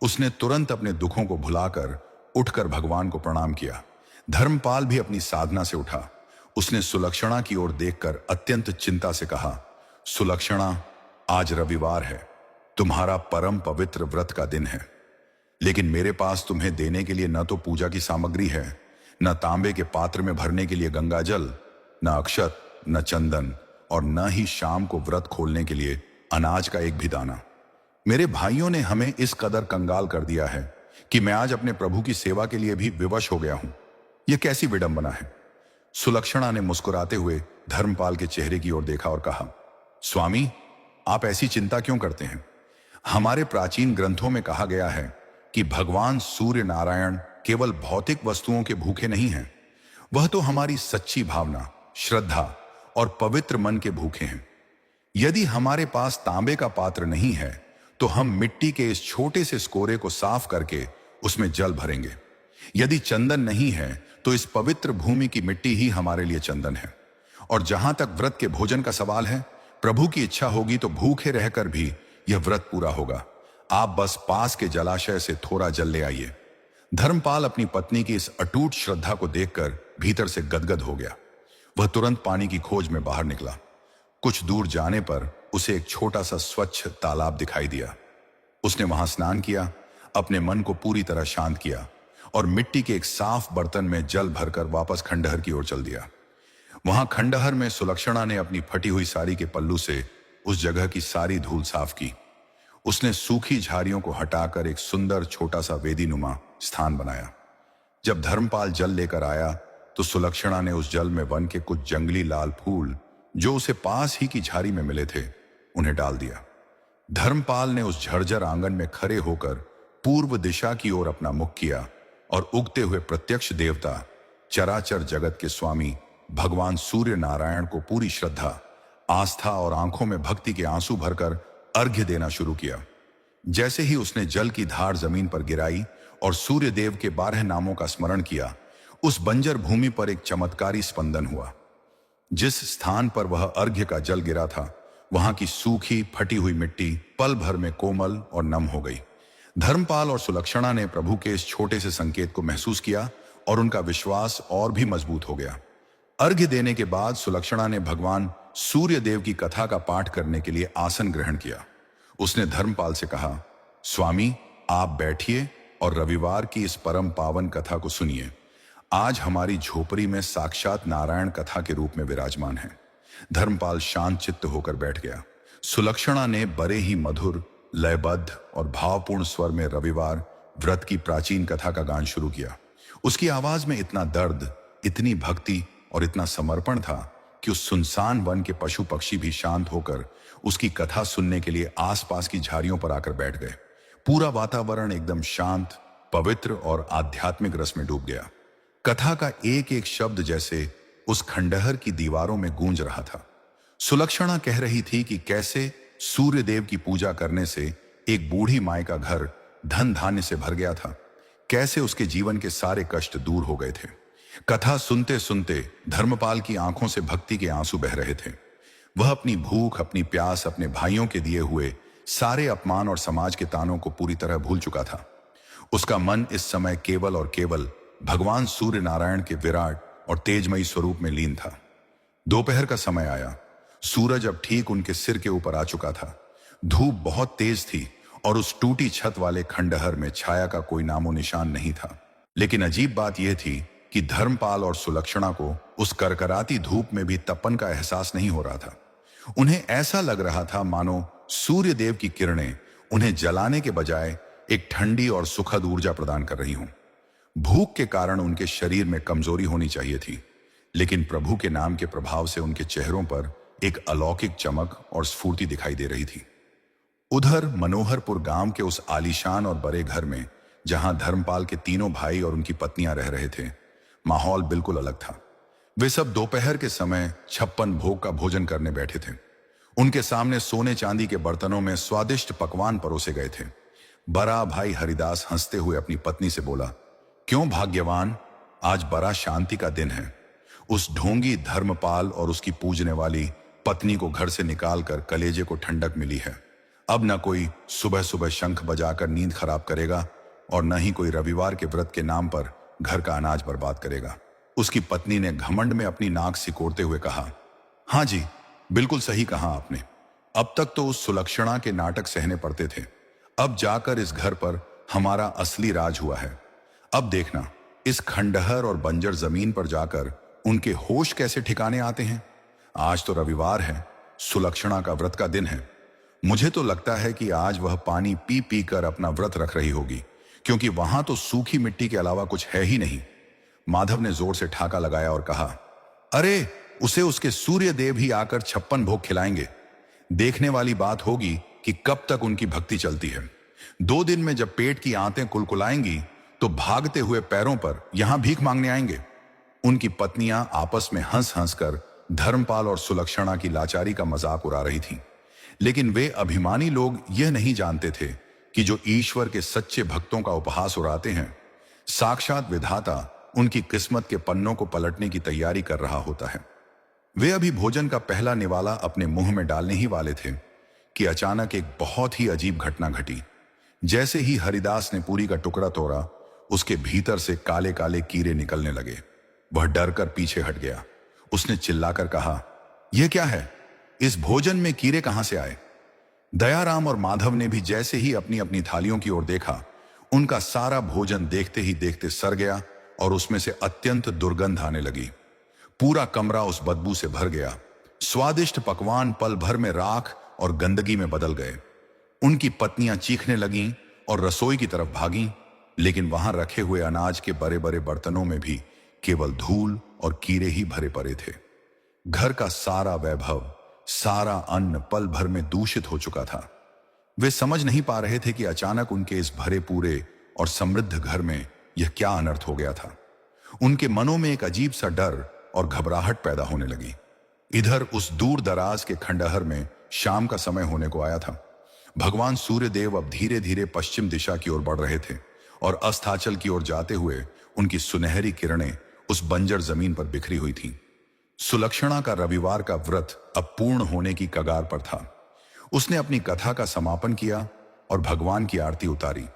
उसने तुरंत अपने दुखों को भुलाकर उठकर भगवान को प्रणाम किया। धर्मपाल भी अपनी साधना से उठा। उसने सुलक्षणा की ओर देखकर अत्यंत चिंता से कहा, सुलक्षणा, आज रविवार है, तुम्हारा परम पवित्र व्रत का दिन है, लेकिन मेरे पास तुम्हें देने के लिए न तो पूजा की सामग्री है, न तांबे के पात्र में भरने के लिए गंगा जल, न अक्षत, न चंदन, और न ही शाम को व्रत खोलने के लिए अनाज का एक भी दाना। मेरे भाइयों ने हमें इस कदर कंगाल कर दिया है कि मैं आज अपने प्रभु की सेवा के लिए भी विवश हो गया हूं। यह कैसी विडंबना है। सुलक्षणा ने मुस्कुराते हुए धर्मपाल के चेहरे की ओर देखा और कहा, स्वामी, आप ऐसी चिंता क्यों करते हैं? हमारे प्राचीन ग्रंथों में कहा गया है कि भगवान सूर्य नारायण केवल भौतिक वस्तुओं के भूखे नहीं हैं, वह तो हमारी सच्ची भावना, श्रद्धा और पवित्र मन के भूखे हैं। यदि हमारे पास तांबे का पात्र नहीं है तो हम मिट्टी के इस छोटे से स्कोरे को साफ करके उसमें जल भरेंगे। यदि चंदन नहीं है तो इस पवित्र भूमि की मिट्टी ही हमारे लिए चंदन है। और जहां तक व्रत के भोजन का सवाल है, प्रभु की इच्छा होगी तो भूखे रहकर भी यह व्रत पूरा होगा। आप बस पास के जलाशय से थोड़ा जल ले आइए। धर्मपाल अपनी पत्नी की इस अटूट श्रद्धा को देखकर भीतर से गदगद हो गया। वह तुरंत पानी की खोज में बाहर निकला। कुछ दूर जाने पर उसे एक छोटा सा स्वच्छ तालाब दिखाई दिया। उसने वहां स्नान किया, अपने मन को पूरी तरह शांत किया और मिट्टी के एक साफ बर्तन में जल भरकर वापस खंडहर की ओर चल दिया। वहां खंडहर में सुलक्षणा ने अपनी फटी हुई साड़ी के पल्लू से उस जगह की सारी धूल साफ की। उसने सूखी झाड़ियों को हटाकर एक सुंदर छोटा सा वेदीनुमा स्थान बनाया। जब धर्मपाल जल लेकर आया तो सुलक्षणा ने उस जल में वन के कुछ जंगली लाल फूल जो उसे पास ही की झाड़ी में मिले थे, उन्हें डाल दिया। धर्मपाल ने उस झरझर आंगन में खड़े होकर पूर्व दिशा की ओर अपना मुख किया और उगते हुए प्रत्यक्ष देवता, चराचर जगत के स्वामी भगवान सूर्य नारायण को पूरी श्रद्धा, आस्था और आंखों में भक्ति के आंसू भरकर अर्घ्य देना शुरू किया। जैसे ही उसने जल की धार जमीन पर गिराई और सूर्य देव के 12 नामों का स्मरण किया, उस बंजर भूमि पर एक चमत्कारी स्पंदन हुआ। जिस स्थान पर वह अर्घ्य का जल गिरा था, वहां की सूखी फटी हुई मिट्टी पल भर में कोमल और नम हो गई। धर्मपाल और सुलक्षणा ने प्रभु के इस छोटे से संकेत को महसूस किया और उनका विश्वास और भी मजबूत हो गया। अर्घ्य देने के बाद सुलक्षणा ने भगवान सूर्य देव की कथा का पाठ करने के लिए आसन ग्रहण किया। उसने धर्मपाल से कहा, स्वामी, आप बैठिए और रविवार की इस परम पावन कथा को सुनिए। आज हमारी झोपड़ी में साक्षात नारायण कथा के रूप में विराजमान है। धर्मपाल शांत चित्त होकर बैठ गया। सुलक्षणा ने बड़े ही मधुर, लयबद्ध और भावपूर्ण स्वर में रविवार व्रत की प्राचीन कथा का गान शुरू किया। उसकी आवाज में इतना दर्द, इतनी भक्ति और इतना समर्पण था कि उस सुनसान वन के पशु पक्षी भी शांत होकर उसकी कथा सुनने के लिए आसपास की झाड़ियों पर आकर बैठ गए। पूरा वातावरण एकदम शांत, पवित्र और आध्यात्मिक रस में डूब गया। कथा का एक एक शब्द जैसे उस खंडहर की दीवारों में गूंज रहा था। सुलक्षणा कह रही थी कि कैसे सूर्य देव की पूजा करने से एक बूढ़ी माई का घर धन धान्य से भर गया था, कैसे उसके जीवन के सारे कष्ट दूर हो गए थे। कथा सुनते सुनते धर्मपाल की आंखों से भक्ति के आंसू बह रहे थे। वह अपनी भूख, अपनी प्यास, अपने भाइयों के दिए हुए सारे अपमान और समाज के तानों को पूरी तरह भूल चुका था। उसका मन इस समय केवल और केवल भगवान सूर्य नारायण के विराट और तेजमयी स्वरूप में लीन था। दोपहर का समय आया। सूरज अब ठीक उनके सिर के ऊपर आ चुका था। धूप बहुत तेज थी और उस टूटी छत वाले खंडहर में छाया का कोई नामो निशान नहीं था। लेकिन अजीब बात यह थी कि धर्मपाल और सुलक्षणा को उस करकराती धूप में भी तपन का एहसास नहीं हो रहा था। उन्हें ऐसा लग रहा था मानो सूर्य देव की किरणें उन्हें जलाने के बजाय एक ठंडी और सुखद ऊर्जा प्रदान कर रही हों। भूख के कारण उनके शरीर में कमजोरी होनी चाहिए थी, लेकिन प्रभु के नाम के प्रभाव से उनके चेहरों पर एक अलौकिक चमक और स्फूर्ति दिखाई दे रही थी। उधर मनोहरपुर गांव के उस आलीशान और बड़े घर में, जहां धर्मपाल के तीनों भाई और उनकी पत्नियां रह रहे थे, माहौल बिल्कुल अलग था। वे सब दोपहर के समय 56 भोग का भोजन करने बैठे थे। उनके सामने सोने चांदी के बर्तनों में स्वादिष्ट पकवान परोसे गए थे। बड़ा भाई हरिदास हंसते हुए अपनी पत्नी से बोला, क्यों भाग्यवान, आज बड़ा शांति का दिन है। उस ढोंगी धर्मपाल और उसकी पूजने वाली पत्नी को घर से निकालकर कलेजे को ठंडक मिली है। अब न कोई सुबह सुबह शंख बजाकर नींद खराब करेगा और न ही कोई रविवार के व्रत के नाम पर घर का अनाज बर्बाद करेगा। उसकी पत्नी ने घमंड में अपनी नाक सिकोड़ते हुए कहा, हाँ जी, बिल्कुल सही कहा आपने। अब तक तो उस सुलक्षणा के नाटक सहने पड़ते थे, अब जाकर इस घर पर हमारा असली राज हुआ है। अब देखना, इस खंडहर और बंजर जमीन पर जाकर उनके होश कैसे ठिकाने आते हैं। आज तो रविवार है, सुलक्षणा का व्रत का दिन है। मुझे तो लगता है कि आज वह पानी पी पी कर अपना व्रत रख रही होगी, क्योंकि वहां तो सूखी मिट्टी के अलावा कुछ है ही नहीं। माधव ने जोर से ठाका लगाया और कहा, अरे उसे उसके सूर्य देव ही आकर 56 भोग खिलाएंगे। देखने वाली बात होगी कि कब तक उनकी भक्ति चलती है। 2 दिन में जब पेट की आंतें कुलकुलाएंगी तो भागते हुए पैरों पर यहां भीख मांगने आएंगे। उनकी पत्नियां आपस में हंस हंस कर धर्मपाल और सुलक्षणा की लाचारी का मजाक उड़ा रही थीं। लेकिन वे अभिमानी लोग यह नहीं जानते थे कि जो ईश्वर के सच्चे भक्तों का उपहास उड़ाते हैं, साक्षात विधाता उनकी किस्मत के पन्नों को पलटने की तैयारी कर रहा होता है। वे अभी भोजन का पहला निवाला अपने मुंह में डालने ही वाले थे कि अचानक एक बहुत ही अजीब घटना घटी। जैसे ही हरिदास ने पूरी का टुकड़ा तोड़ा, उसके भीतर से काले काले कीड़े निकलने लगे। वह डर कर पीछे हट गया। उसने चिल्लाकर कहा, यह क्या है? इस भोजन में कीड़े कहां से आए? दयाराम और माधव ने भी जैसे ही अपनी अपनी थालियों की ओर देखा, उनका सारा भोजन देखते ही देखते सड़ गया और उसमें से अत्यंत दुर्गंध आने लगी। पूरा कमरा उस बदबू से भर गया। स्वादिष्ट पकवान पल भर में राख और गंदगी में बदल गए। उनकी पत्नियां चीखने लगीं और रसोई की तरफ भागीं, लेकिन वहां रखे हुए अनाज के बड़े बड़े बर्तनों में भी केवल धूल और कीड़े ही भरे पड़े थे। घर का सारा वैभव, सारा अन्न पल भर में दूषित हो चुका था। वे समझ नहीं पा रहे थे कि अचानक उनके इस भरे पूरे और समृद्ध घर में यह क्या अनर्थ हो गया था। उनके मनों में एक अजीब सा डर और घबराहट पैदा होने लगी। इधर उस दूर दराज के खंडहर में शाम का समय होने को आया था। भगवान सूर्यदेव अब धीरे धीरे पश्चिम दिशा की ओर बढ़ रहे थे और अस्ताचल की ओर जाते हुए उनकी सुनहरी किरणें उस बंजर जमीन पर बिखरी हुई थीं। सुलक्षणा का रविवार का व्रत अब पूर्ण होने की कगार पर था। उसने अपनी कथा का समापन किया और भगवान की आरती उतारी।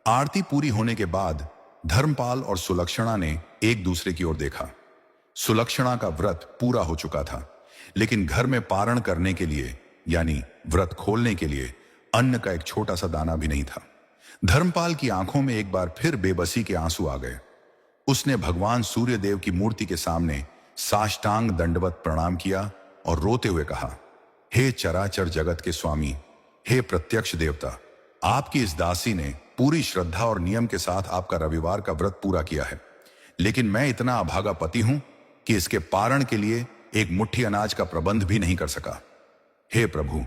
आरती पूरी होने के बाद धर्मपाल और सुलक्षणा ने एक दूसरे की ओर देखा। सुलक्षणा का व्रत पूरा हो चुका था, लेकिन घर में पारण करने के लिए, यानी व्रत खोलने के लिए, अन्न का एक छोटा सा दाना भी नहीं था। धर्मपाल की आंखों में एक बार फिर बेबसी के आंसू आ गए। उसने भगवान सूर्यदेव की मूर्ति के सामने साष्टांग दंडवत प्रणाम किया और रोते हुए कहा, हे चराचर जगत के स्वामी, हे प्रत्यक्ष देवता, आपकी इस दासी ने पूरी श्रद्धा और नियम के साथ आपका रविवार का व्रत पूरा किया है, लेकिन मैं इतना अभागा पति हूं कि इसके पारण के लिए एक मुट्ठी अनाज का प्रबंध भी नहीं कर सका। हे प्रभु,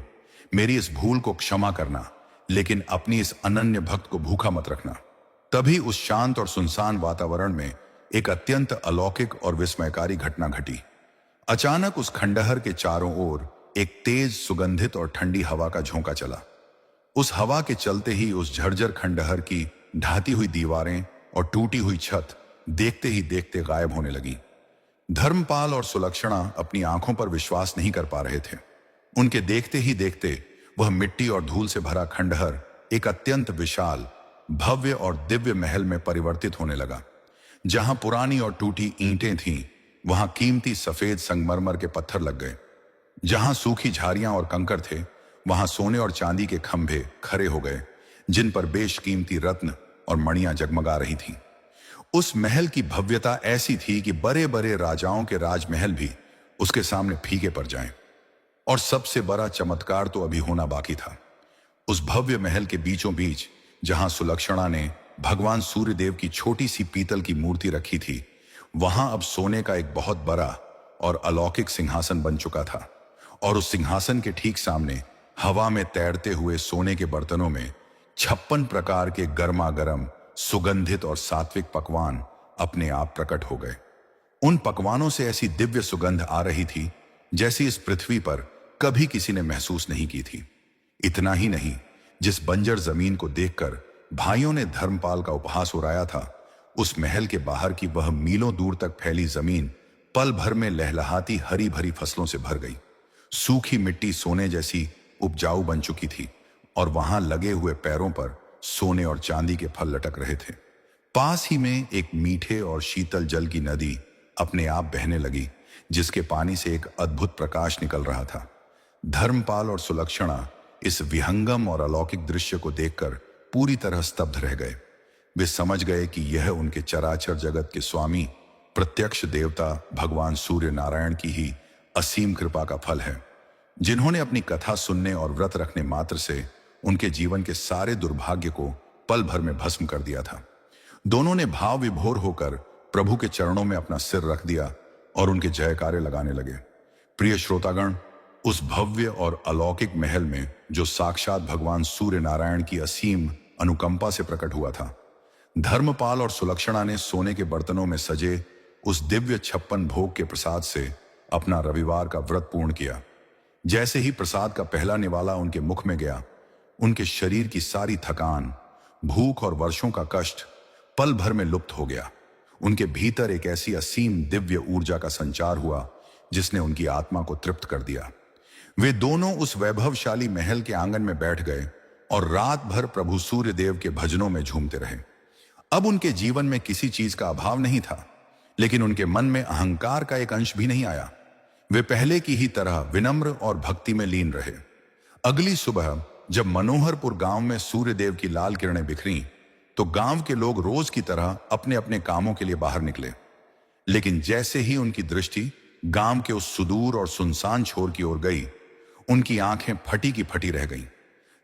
मेरी इस भूल को क्षमा करना, लेकिन अपनी इस अनन्य भक्त को भूखा मत रखना। तभी उस शांत और सुनसान वातावरण में एक अत्यंत अलौकिक और विस्मयकारी घटना घटी। अचानक उस खंडहर के चारों ओर एक तेज, सुगंधित और ठंडी हवा का झोंका चला। उस हवा के चलते ही उस झरझर खंडहर की ढाती हुई दीवारें और टूटी हुई छत देखते ही देखते गायब होने लगी। धर्मपाल और सुलक्षणा अपनी आंखों पर विश्वास नहीं कर पा रहे थे। उनके देखते ही देखते वह मिट्टी और धूल से भरा खंडहर एक अत्यंत विशाल, भव्य और दिव्य महल में परिवर्तित होने लगा। जहां पुरानी और टूटी ईंटें थीं, वहां कीमती सफेद संगमरमर के पत्थर लग गए। जहां सूखी झाड़ियां और कंकर थे, वहां सोने और चांदी के खंभे खड़े हो गए, जिन पर बेशकीमती रत्न और मणियां जगमगा रही थीं। उस महल की भव्यता ऐसी थी कि बड़े बड़े राजाओं के राजमहल भी उसके सामने फीके पड़ जाएं। और सबसे बड़ा चमत्कार तो अभी होना बाकी था। उस भव्य महल के बीचों बीच, जहां सुलक्षणा ने भगवान सूर्यदेव की छोटी सी पीतल की मूर्ति रखी थी, वहां अब सोने का एक बहुत बड़ा और अलौकिक सिंहासन बन चुका था। और उस सिंहासन के ठीक सामने हवा में तैरते हुए सोने के बर्तनों में 56 प्रकार के गर्मा गर्म, सुगंधित और सात्विक पकवान अपने आप प्रकट हो गए। उन पकवानों से ऐसी दिव्य सुगंध आ रही थी जैसी इस पृथ्वी पर कभी किसी ने महसूस नहीं की थी। इतना ही नहीं, जिस बंजर जमीन को देखकर भाइयों ने धर्मपाल का उपहास उड़ाया था, उस महल के बाहर की वह मीलों दूर तक फैली जमीन पल भर में लहलहाती हरी भरी फसलों से भर गई। सूखी मिट्टी सोने जैसी उपजाऊ बन चुकी थी और वहां लगे हुए पैरों पर सोने और चांदी के फल लटक रहे थे। पास ही में एक मीठे और शीतल जल की नदी अपने आप बहने लगी, जिसके पानी से एक अद्भुत प्रकाश निकल रहा था। धर्मपाल और सुलक्षणा इस विहंगम और अलौकिक दृश्य को देखकर पूरी तरह स्तब्ध रह गए। वे समझ गए कि यह उनके चराचर जगत के स्वामी प्रत्यक्ष देवता भगवान सूर्य नारायण की ही असीम कृपा का फल है, जिन्होंने अपनी कथा सुनने और व्रत रखने मात्र से उनके जीवन के सारे दुर्भाग्य को पल भर में भस्म कर दिया था। दोनों ने भाव विभोर होकर प्रभु के चरणों में अपना सिर रख दिया और उनके जयकारे लगाने लगे। प्रिय श्रोतागण, उस भव्य और अलौकिक महल में जो साक्षात भगवान सूर्य नारायण की असीम अनुकंपा से प्रकट हुआ था, धर्मपाल और सुलक्षणा ने सोने के बर्तनों में सजे उस दिव्य 56 भोग के प्रसाद से अपना रविवार का व्रत पूर्ण किया। जैसे ही प्रसाद का पहला निवाला उनके मुख में गया, उनके शरीर की सारी थकान, भूख और वर्षों का कष्ट पल भर में लुप्त हो गया। उनके भीतर एक ऐसी असीम दिव्य ऊर्जा का संचार हुआ जिसने उनकी आत्मा को तृप्त कर दिया। वे दोनों उस वैभवशाली महल के आंगन में बैठ गए और रात भर प्रभु सूर्य देव के भजनों में झूमते रहे। अब उनके जीवन में किसी चीज का अभाव नहीं था, लेकिन उनके मन में अहंकार का एक अंश भी नहीं आया। वे पहले की ही तरह विनम्र और भक्ति में लीन रहे। अगली सुबह जब मनोहरपुर गांव में सूर्य देव की लाल किरणें बिखरी, तो गांव के लोग रोज की तरह अपने अपने कामों के लिए बाहर निकले। लेकिन जैसे ही उनकी दृष्टि गांव के उस सुदूर और सुनसान छोर की ओर गई, उनकी आंखें फटी की फटी रह गईं।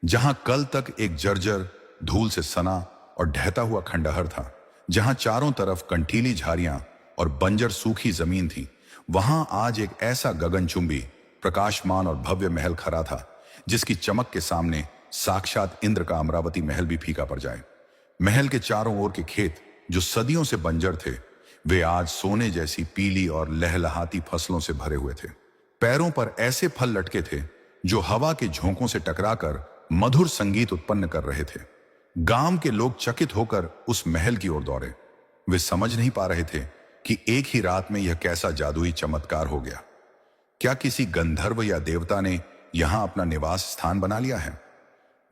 जहां कल तक एक जर्जर धूल से सना और ढहता हुआ खंडहर था, जहां चारों तरफ कंटीली झाड़ियां और बंजर सूखी जमीन थी, वहां आज एक ऐसा गगनचुंबी, प्रकाशमान और भव्य महल खड़ा था जिसकी चमक के सामने साक्षात इंद्र का अमरावती महल भी फीका पड़ जाए। महल के चारों ओर के खेत जो सदियों से बंजर थे, वे आज सोने जैसी पीली और लहलहाती फसलों से भरे हुए थे। पैरों पर ऐसे फल लटके थे जो हवा के झोंकों से टकराकर मधुर संगीत उत्पन्न कर रहे थे। गांव के लोग चकित होकर उस महल की ओर दौड़े। वे समझ नहीं पा रहे थे कि एक ही रात में यह कैसा जादुई चमत्कार हो गया। क्या किसी गंधर्व या देवता ने यहां अपना निवास स्थान बना लिया है?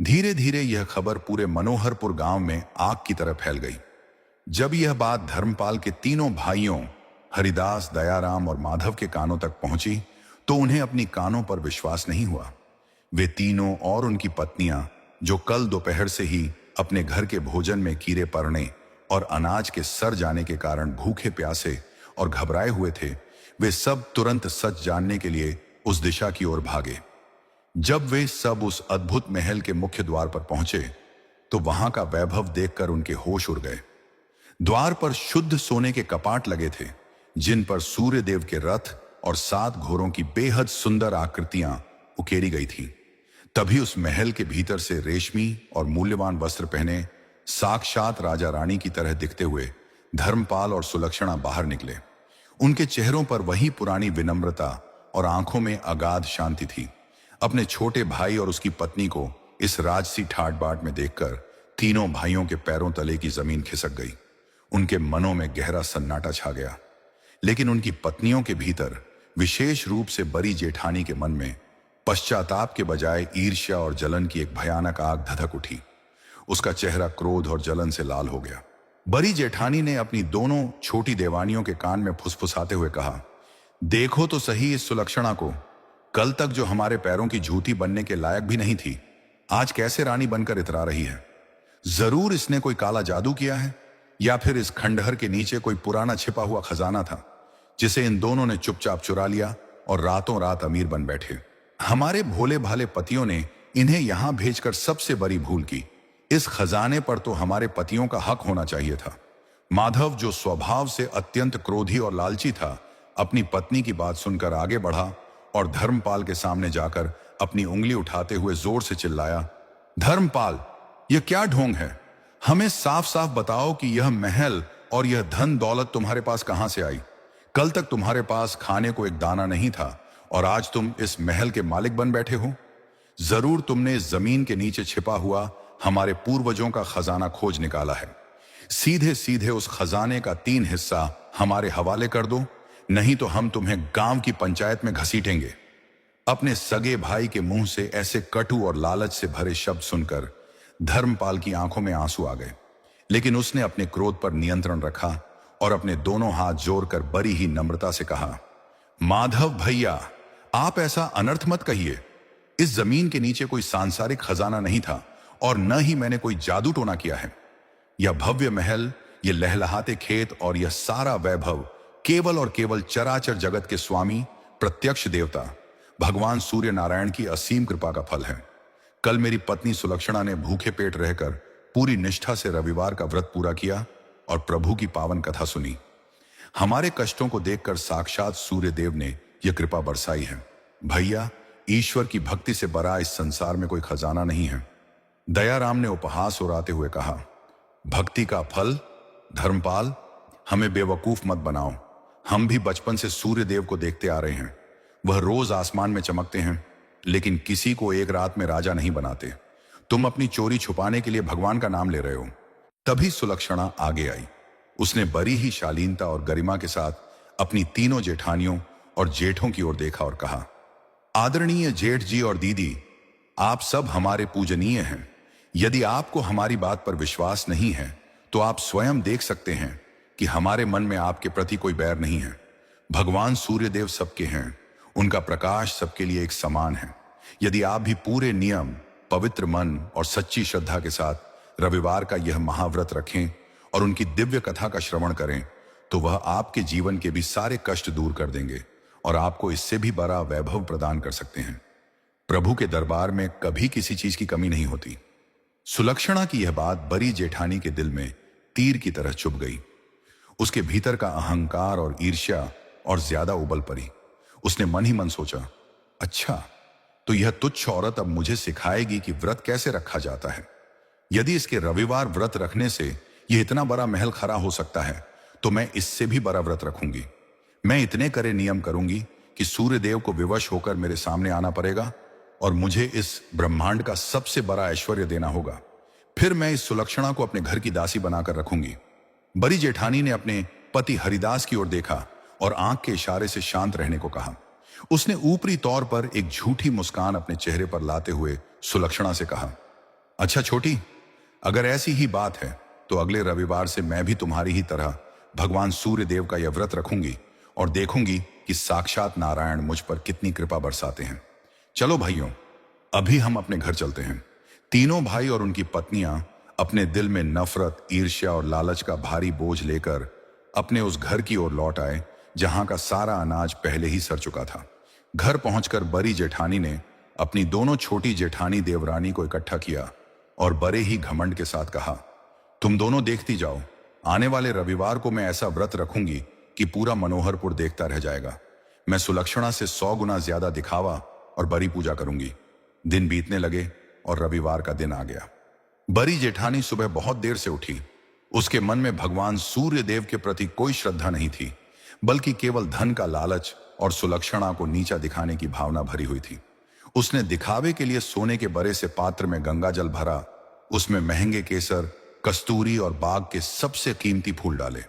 धीरे धीरे यह खबर पूरे मनोहरपुर गांव में आग की तरह फैल गई। जब यह बात धर्मपाल के तीनों भाइयों हरिदास, दयाराम और माधव के कानों तक पहुंची, तो उन्हें अपनी कानों पर विश्वास नहीं हुआ। वे तीनों और उनकी पत्नियां, जो कल दोपहर से ही अपने घर के भोजन में कीड़े पड़ने और अनाज के सड़ जाने के कारण भूखे प्यासे और घबराए हुए थे, वे सब तुरंत सच जानने के लिए उस दिशा की ओर भागे। जब वे सब उस अद्भुत महल के मुख्य द्वार पर पहुंचे, तो वहां का वैभव देखकर उनके होश उड़ गए। द्वार पर शुद्ध सोने के कपाट लगे थे, जिन पर सूर्य देव के रथ और 7 घोड़ों की बेहद सुंदर आकृतियां उकेरी गई थीं। तभी उस महल के भीतर से रेशमी और मूल्यवान वस्त्र पहने साक्षात राजा रानी की तरह दिखते हुए धर्मपाल और सुलक्षणा बाहर निकले। उनके चेहरों पर वही पुरानी विनम्रता और आंखों में अगाध शांति थी। अपने छोटे भाई और उसकी पत्नी को इस राजसी ठाट बाट में देखकर तीनों भाइयों के पैरों तले की जमीन खिसक गई। उनके मनों में गहरा सन्नाटा छा गया। लेकिन उनकी पत्नियों के भीतर, विशेष रूप से बड़ी जेठानी के मन में पश्चाताप के बजाय ईर्ष्या और जलन की एक भयानक आग धधक उठी। उसका चेहरा क्रोध और जलन से लाल हो गया। बड़ी जेठानी ने अपनी दोनों छोटी देवानियों के कान में फुसफुसाते हुए कहा, देखो तो सही इस सुलक्षणा को। कल तक जो हमारे पैरों की जूती बनने के लायक भी नहीं थी, आज कैसे रानी बनकर इतरा रही है। जरूर इसने कोई काला जादू किया है, या फिर इस खंडहर के नीचे कोई पुराना छिपा हुआ खजाना था, जिसे इन दोनों ने चुपचाप चुरा लिया और रातों रात अमीर बन बैठे। हमारे भोले भाले पतियों ने इन्हें यहां भेजकर सबसे बड़ी भूल की। इस खजाने पर तो हमारे पतियों का हक होना चाहिए था। माधव, जो स्वभाव से अत्यंत क्रोधी और लालची था, अपनी पत्नी की बात सुनकर आगे बढ़ा और धर्मपाल के सामने जाकर अपनी उंगली उठाते हुए जोर से चिल्लाया, धर्मपाल, यह क्या ढोंग है? हमें साफ साफ बताओ कि यह महल और यह धन दौलत तुम्हारे पास कहां से आई? कल तक तुम्हारे पास खाने को एक दाना नहीं था और आज तुम इस महल के मालिक बन बैठे हो। जरूर तुमने इस जमीन के नीचे छिपा हुआ हमारे पूर्वजों का खजाना खोज निकाला है। सीधे सीधे उस खजाने का 3 हिस्सा हमारे हवाले कर दो, नहीं तो हम तुम्हें गांव की पंचायत में घसीटेंगे। अपने सगे भाई के मुंह से ऐसे कटु और लालच से भरे शब्द सुनकर धर्मपाल की आंखों में आंसू आ गए, लेकिन उसने अपने क्रोध पर नियंत्रण रखा और अपने दोनों हाथ जोड़कर बड़ी ही नम्रता से कहा, माधव भैया, आप ऐसा अनर्थ मत कहिए। इस जमीन के नीचे कोई सांसारिक खजाना नहीं था और न ही मैंने कोई जादू टोना किया है। यह भव्य महल, ये लहलहाते खेत और यह सारा वैभव केवल और केवल चराचर जगत के स्वामी प्रत्यक्ष देवता भगवान सूर्य नारायण की असीम कृपा का फल है। कल मेरी पत्नी सुलक्षणा ने भूखे पेट रहकर पूरी निष्ठा से रविवार का व्रत पूरा किया और प्रभु की पावन कथा सुनी। हमारे कष्टों को देखकर साक्षात सूर्य देव ने यह कृपा बरसाई है। भैया, ईश्वर की भक्ति से बड़ा इस संसार में कोई खजाना नहीं है। दयाराम ने उपहास उड़ाते हुए कहा, भक्ति का फल? धर्मपाल, हमें बेवकूफ मत बनाओ। हम भी बचपन से सूर्य देव को देखते आ रहे हैं। वह रोज आसमान में चमकते हैं, लेकिन किसी को एक रात में राजा नहीं बनाते। तुम अपनी चोरी छुपाने के लिए भगवान का नाम ले रहे हो। तभी सुलक्षणा आगे आई। उसने बड़ी ही शालीनता और गरिमा के साथ अपनी तीनों जेठानियों और जेठों की ओर देखा और कहा, आदरणीय जेठ जी और दीदी, आप सब हमारे पूजनीय हैं। यदि आपको हमारी बात पर विश्वास नहीं है तो आप स्वयं देख सकते हैं कि हमारे मन में आपके प्रति कोई बैर नहीं है। भगवान सूर्यदेव सबके हैं, उनका प्रकाश सबके लिए एक समान है। यदि आप भी पूरे नियम, पवित्र मन और सच्ची श्रद्धा के साथ रविवार का यह महाव्रत रखें और उनकी दिव्य कथा का श्रवण करें तो वह आपके जीवन के भी सारे कष्ट दूर कर देंगे और आपको इससे भी बड़ा वैभव प्रदान कर सकते हैं। प्रभु के दरबार में कभी किसी चीज की कमी नहीं होती। सुलक्षणा की यह बात बड़ी जेठानी के दिल में तीर की तरह चुभ गई। उसके भीतर का अहंकार और ईर्ष्या और ज्यादा उबल पड़ी। उसने मन ही मन सोचा, अच्छा, तो यह तुच्छ औरत अब मुझे सिखाएगी कि व्रत कैसे रखा जाता है। यदि इसके रविवार व्रत रखने से यह इतना बड़ा महल खड़ा हो सकता है तो मैं इससे भी बड़ा व्रत रखूंगी। मैं इतने करे नियम करूंगी कि सूर्यदेव को विवश होकर मेरे सामने आना पड़ेगा और मुझे इस ब्रह्मांड का सबसे बड़ा ऐश्वर्य देना होगा। फिर मैं इस सुलक्षणा को अपने घर की दासी बनाकर रखूंगी। बड़ी जेठानी ने अपने पति हरिदास की ओर देखा और आंख के इशारे से शांत रहने को कहा। उसने ऊपरी तौर पर एक झूठी मुस्कान अपने चेहरे पर लाते हुए सुलक्षणा से कहा, अच्छा छोटी, अगर ऐसी ही बात है तो अगले रविवार से मैं भी तुम्हारी ही तरह भगवान सूर्य देव का यह व्रत रखूंगी और देखूंगी कि साक्षात नारायण मुझ पर कितनी कृपा बरसाते हैं। चलो भाइयों, अभी हम अपने घर चलते हैं। तीनों भाई और उनकी पत्नियां अपने दिल में नफरत, ईर्ष्या और लालच का भारी बोझ लेकर अपने उस घर की ओर लौट आए जहां का सारा अनाज पहले ही सड़ चुका था। घर पहुंचकर बड़ी जेठानी ने अपनी दोनों छोटी जेठानी देवरानी को इकट्ठा किया और बड़े ही घमंड के साथ कहा, तुम दोनों देखती जाओ, आने वाले रविवार को मैं ऐसा व्रत रखूंगी कि पूरा मनोहरपुर देखता रह जाएगा। मैं सुलक्षणा से 100 गुना ज्यादा दिखावा और बड़ी पूजा करूंगी। दिन बीतने लगे और रविवार का दिन आ गया। बड़ी जेठानी सुबह बहुत देर से उठी। उसके मन में भगवान सूर्य देव के प्रति कोई श्रद्धा नहीं थी, बल्कि केवल धन का लालच और सुलक्षणा को नीचा दिखाने की भावना भरी हुई थी। उसने दिखावे के लिए सोने के बड़े से पात्र में गंगा जल भरा, उसमें महंगे केसर, कस्तूरी और बाग के सबसे कीमती फूल डाले।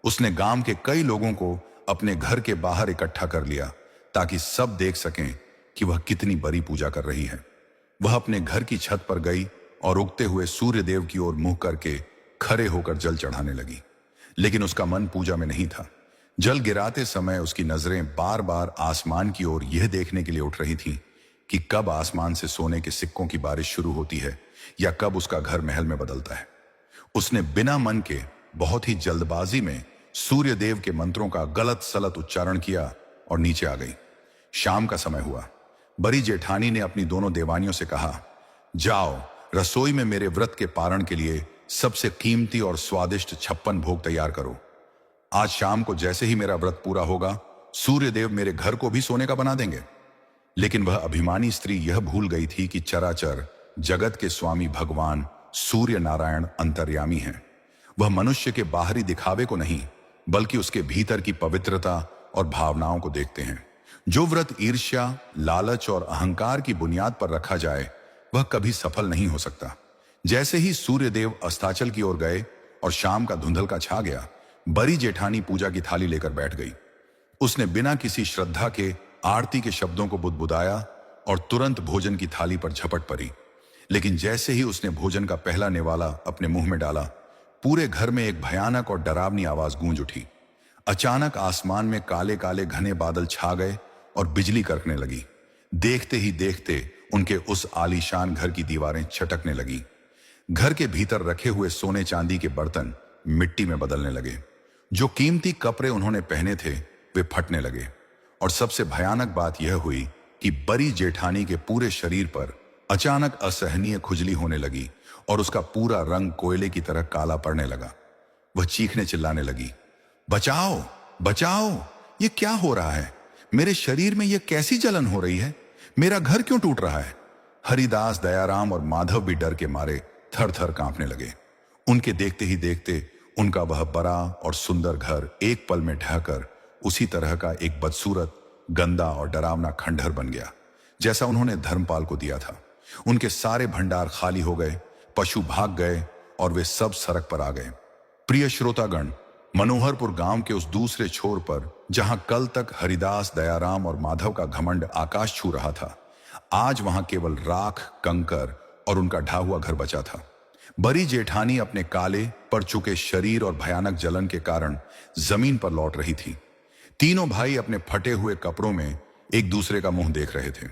उसने गांव के कई लोगों को अपने घर के बाहर इकट्ठा कर लिया ताकि सब देख सकें कि वह कितनी बड़ी पूजा कर रही है। वह अपने घर की छत पर गई और उगते हुए सूर्य देव की ओर मुंह करके खड़े होकर जल चढ़ाने लगी, लेकिन उसका मन पूजा में नहीं था। जल गिराते समय उसकी नजरें बार बार आसमान की ओर यह देखने के लिए उठ रही थीं कि कब आसमान से सोने के सिक्कों की बारिश शुरू होती है या कब उसका घर महल में बदलता है। उसने बिना मन के बहुत ही जल्दबाजी में सूर्य देव के मंत्रों का गलत सलत उच्चारण किया और नीचे आ गई। शाम का समय हुआ। बड़ी जेठानी ने अपनी दोनों देवानियों से कहा, जाओ रसोई में मेरे व्रत के पारण के लिए सबसे कीमती और स्वादिष्ट 56 भोग तैयार करो। आज शाम को जैसे ही मेरा व्रत पूरा होगा, सूर्य देव मेरे घर को भी सोने का बना देंगे। लेकिन वह अभिमानी स्त्री यह भूल गई थी कि चराचर जगत के स्वामी भगवान सूर्य नारायण अंतर्यामी हैं। वह मनुष्य के बाहरी दिखावे को नहीं, बल्कि उसके भीतर की पवित्रता और भावनाओं को देखते हैं। जो व्रत ईर्ष्या, लालच और अहंकार की बुनियाद पर रखा जाए वह कभी सफल नहीं हो सकता। जैसे ही सूर्यदेव अस्ताचल की ओर गए और शाम का धुंधलका छा गया, बड़ी जेठानी पूजा की थाली लेकर बैठ गई। उसने बिना किसी श्रद्धा के आरती के शब्दों को बुदबुदाया और तुरंत भोजन की थाली पर झपट पड़ी। लेकिन जैसे ही उसने भोजन का पहला निवाला अपने मुंह में डाला, पूरे घर में एक भयानक और डरावनी आवाज गूंज उठी। अचानक आसमान में काले काले घने बादल छा गए और बिजली कड़कने लगी। देखते ही देखते उनके उस आलीशान घर की दीवारें छटकने लगी। घर के भीतर रखे हुए सोने चांदी के बर्तन मिट्टी में बदलने लगे। जो कीमती कपड़े उन्होंने पहने थे वे फटने लगे। और सबसे भयानक बात यह हुई कि बड़ी जेठानी के पूरे शरीर पर अचानक असहनीय खुजली होने लगी और उसका पूरा रंग कोयले की तरह काला पड़ने लगा। वह चीखने चिल्लाने लगी, बचाओ बचाओ, ये क्या हो रहा है? मेरे शरीर में ये कैसी जलन हो रही है? मेरा घर क्यों टूट रहा है? हरिदास, दयाराम और माधव भी डर के मारे थर थर कांपने लगे। उनके देखते ही देखते उनका वह बड़ा और सुंदर घर एक पल में ढहकर उसी तरह का एक बदसूरत, गंदा और डरावना खंडहर बन गया जैसा उन्होंने धर्मपाल को दिया था। उनके सारे भंडार खाली हो गए, पशु भाग गए और वे सब सड़क पर आ गए। प्रिय श्रोतागण, मनोहरपुर गांव के उस दूसरे छोर पर जहां कल तक हरिदास, दयाराम और माधव का घमंड आकाश छू रहा था, आज वहां केवल राख, कंकर और उनका ढहा हुआ घर बचा था। बड़ी जेठानी अपने काले पड़ चुके शरीर और भयानक जलन के कारण जमीन पर लौट रही थी। तीनों भाई अपने फटे हुए कपड़ों में एक दूसरे का मुंह देख रहे थे।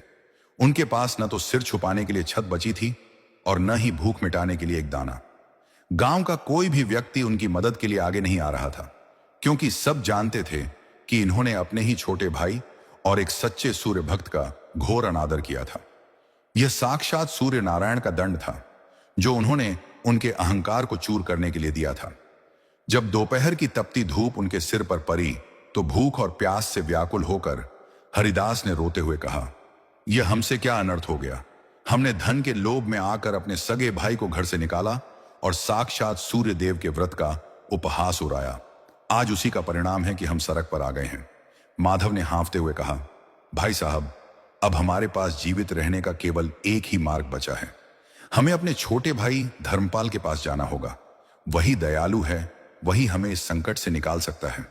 उनके पास न तो सिर छुपाने के लिए छत बची थी और न ही भूख मिटाने के लिए एक दाना। गांव का कोई भी व्यक्ति उनकी मदद के लिए आगे नहीं आ रहा था, क्योंकि सब जानते थे कि इन्होंने अपने ही छोटे भाई और एक सच्चे सूर्य भक्त का घोर अनादर किया था। यह साक्षात सूर्य नारायण का दंड था जो उन्होंने उनके अहंकार को चूर करने के लिए दिया था। जब दोपहर की तपती धूप उनके सिर पर पड़ी तो भूख और प्यास से व्याकुल होकर हरिदास ने रोते हुए कहा, यह हमसे क्या अनर्थ हो गया? हमने धन के लोभ में आकर अपने सगे भाई को घर से निकाला और साक्षात सूर्य देव के व्रत का उपहास उड़ाया। आज उसी का परिणाम है कि हम सड़क पर आ गए हैं। माधव ने हाँफते हुए कहा, भाई साहब, अब हमारे पास जीवित रहने का केवल एक ही मार्ग बचा है। हमें अपने छोटे भाई धर्मपाल के पास जाना होगा। वही दयालु है, वही हमें इस संकट से निकाल सकता है।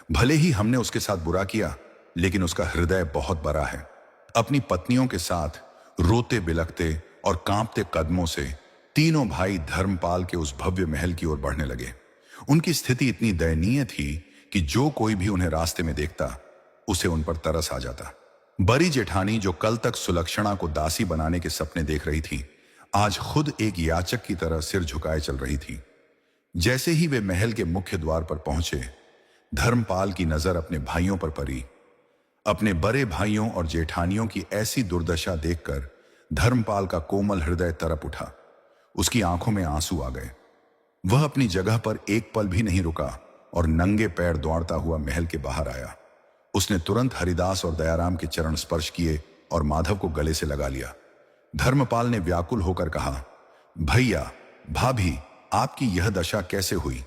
भले ही हमने उसके साथ बुरा किया, लेकिन उसका हृदय बहुत बड़ा है। अपनी पत्नियों के साथ रोते बिलखते और कांपते कदमों से तीनों भाई धर्मपाल के उस भव्य महल की ओर बढ़ने लगे। उनकी स्थिति इतनी दयनीय थी कि जो कोई भी उन्हें रास्ते में देखता उसे उन पर तरस आ जाता। बड़ी जेठानी, जो कल तक सुलक्षणा को दासी बनाने के सपने देख रही थी, आज खुद एक याचक की तरह सिर झुकाए चल रही थी। जैसे ही वे महल के मुख्य द्वार पर पहुंचे, धर्मपाल की नजर अपने भाइयों पर पड़ी। अपने बड़े भाइयों और जेठानियों की ऐसी दुर्दशा देखकर धर्मपाल का कोमल हृदय तड़प उठा। उसकी आंखों में आंसू आ गए। वह अपनी जगह पर एक पल भी नहीं रुका और नंगे पैर दौड़ता हुआ महल के बाहर आया। उसने तुरंत हरिदास और दयाराम के चरण स्पर्श किए और माधव को गले से लगा लिया। धर्मपाल ने व्याकुल होकर कहा, भैया, भाभी, आपकी यह दशा कैसे हुई?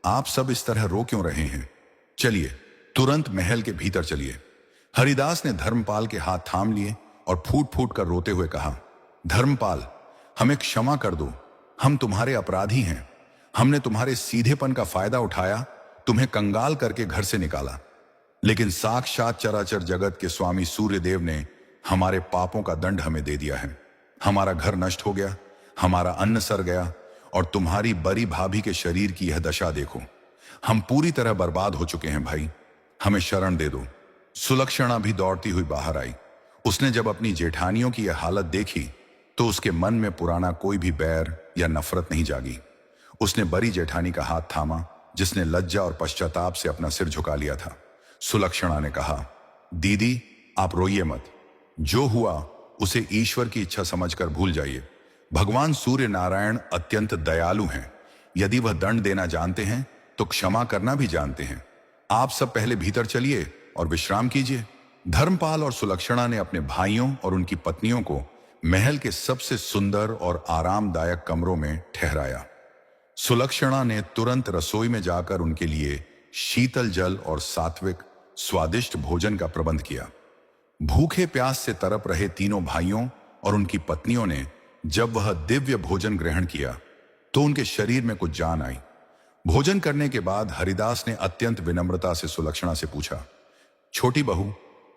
आप सब इस तरह रो क्यों रहे हैं? चलिए, तुरंत महल के भीतर चलिए। हरिदास ने धर्मपाल के हाथ थाम लिए और फूट फूट कर रोते हुए कहा, धर्मपाल, हमें क्षमा कर दो। हम तुम्हारे अपराधी हैं। हमने तुम्हारे सीधेपन का फायदा उठाया, तुम्हें कंगाल करके घर से निकाला। लेकिन साक्षात चराचर जगत के स्वामी सूर्यदेव ने हमारे पापों का दंड हमें दे दिया है। हमारा घर नष्ट हो गया, हमारा अन्न सड़ गया और तुम्हारी बड़ी भाभी के शरीर की यह दशा देखो। हम पूरी तरह बर्बाद हो चुके हैं भाई, हमें शरण दे दो। सुलक्षणा भी दौड़ती हुई बाहर आई। उसने जब अपनी जेठानियों की यह हालत देखी तो उसके मन में पुराना कोई भी बैर या नफरत नहीं जागी। उसने बड़ी जेठानी का हाथ थामा, जिसने लज्जा और पश्चाताप से अपना सिर झुका लिया था। सुलक्षणा ने कहा, दीदी, आप रोइए मत। जो हुआ उसे ईश्वर की इच्छा समझकर भूल जाइए। भगवान सूर्य नारायण अत्यंत दयालु हैं। यदि वह दंड देना जानते हैं तो क्षमा करना भी जानते हैं। आप सब पहले भीतर चलिए और विश्राम कीजिए। धर्मपाल और सुलक्षणा ने अपने भाइयों और उनकी पत्नियों को महल के सबसे सुंदर और आरामदायक कमरों में ठहराया। सुलक्षणा ने तुरंत रसोई में जाकर उनके लिए शीतल जल और सात्विक स्वादिष्ट भोजन का प्रबंध किया। भूखे प्यास से तरप रहे तीनों भाइयों और उनकी पत्नियों ने जब वह दिव्य भोजन ग्रहण किया तो उनके शरीर में कुछ जान आई। भोजन करने के बाद हरिदास ने अत्यंत विनम्रता से सुलक्षणा से पूछा, छोटी बहू,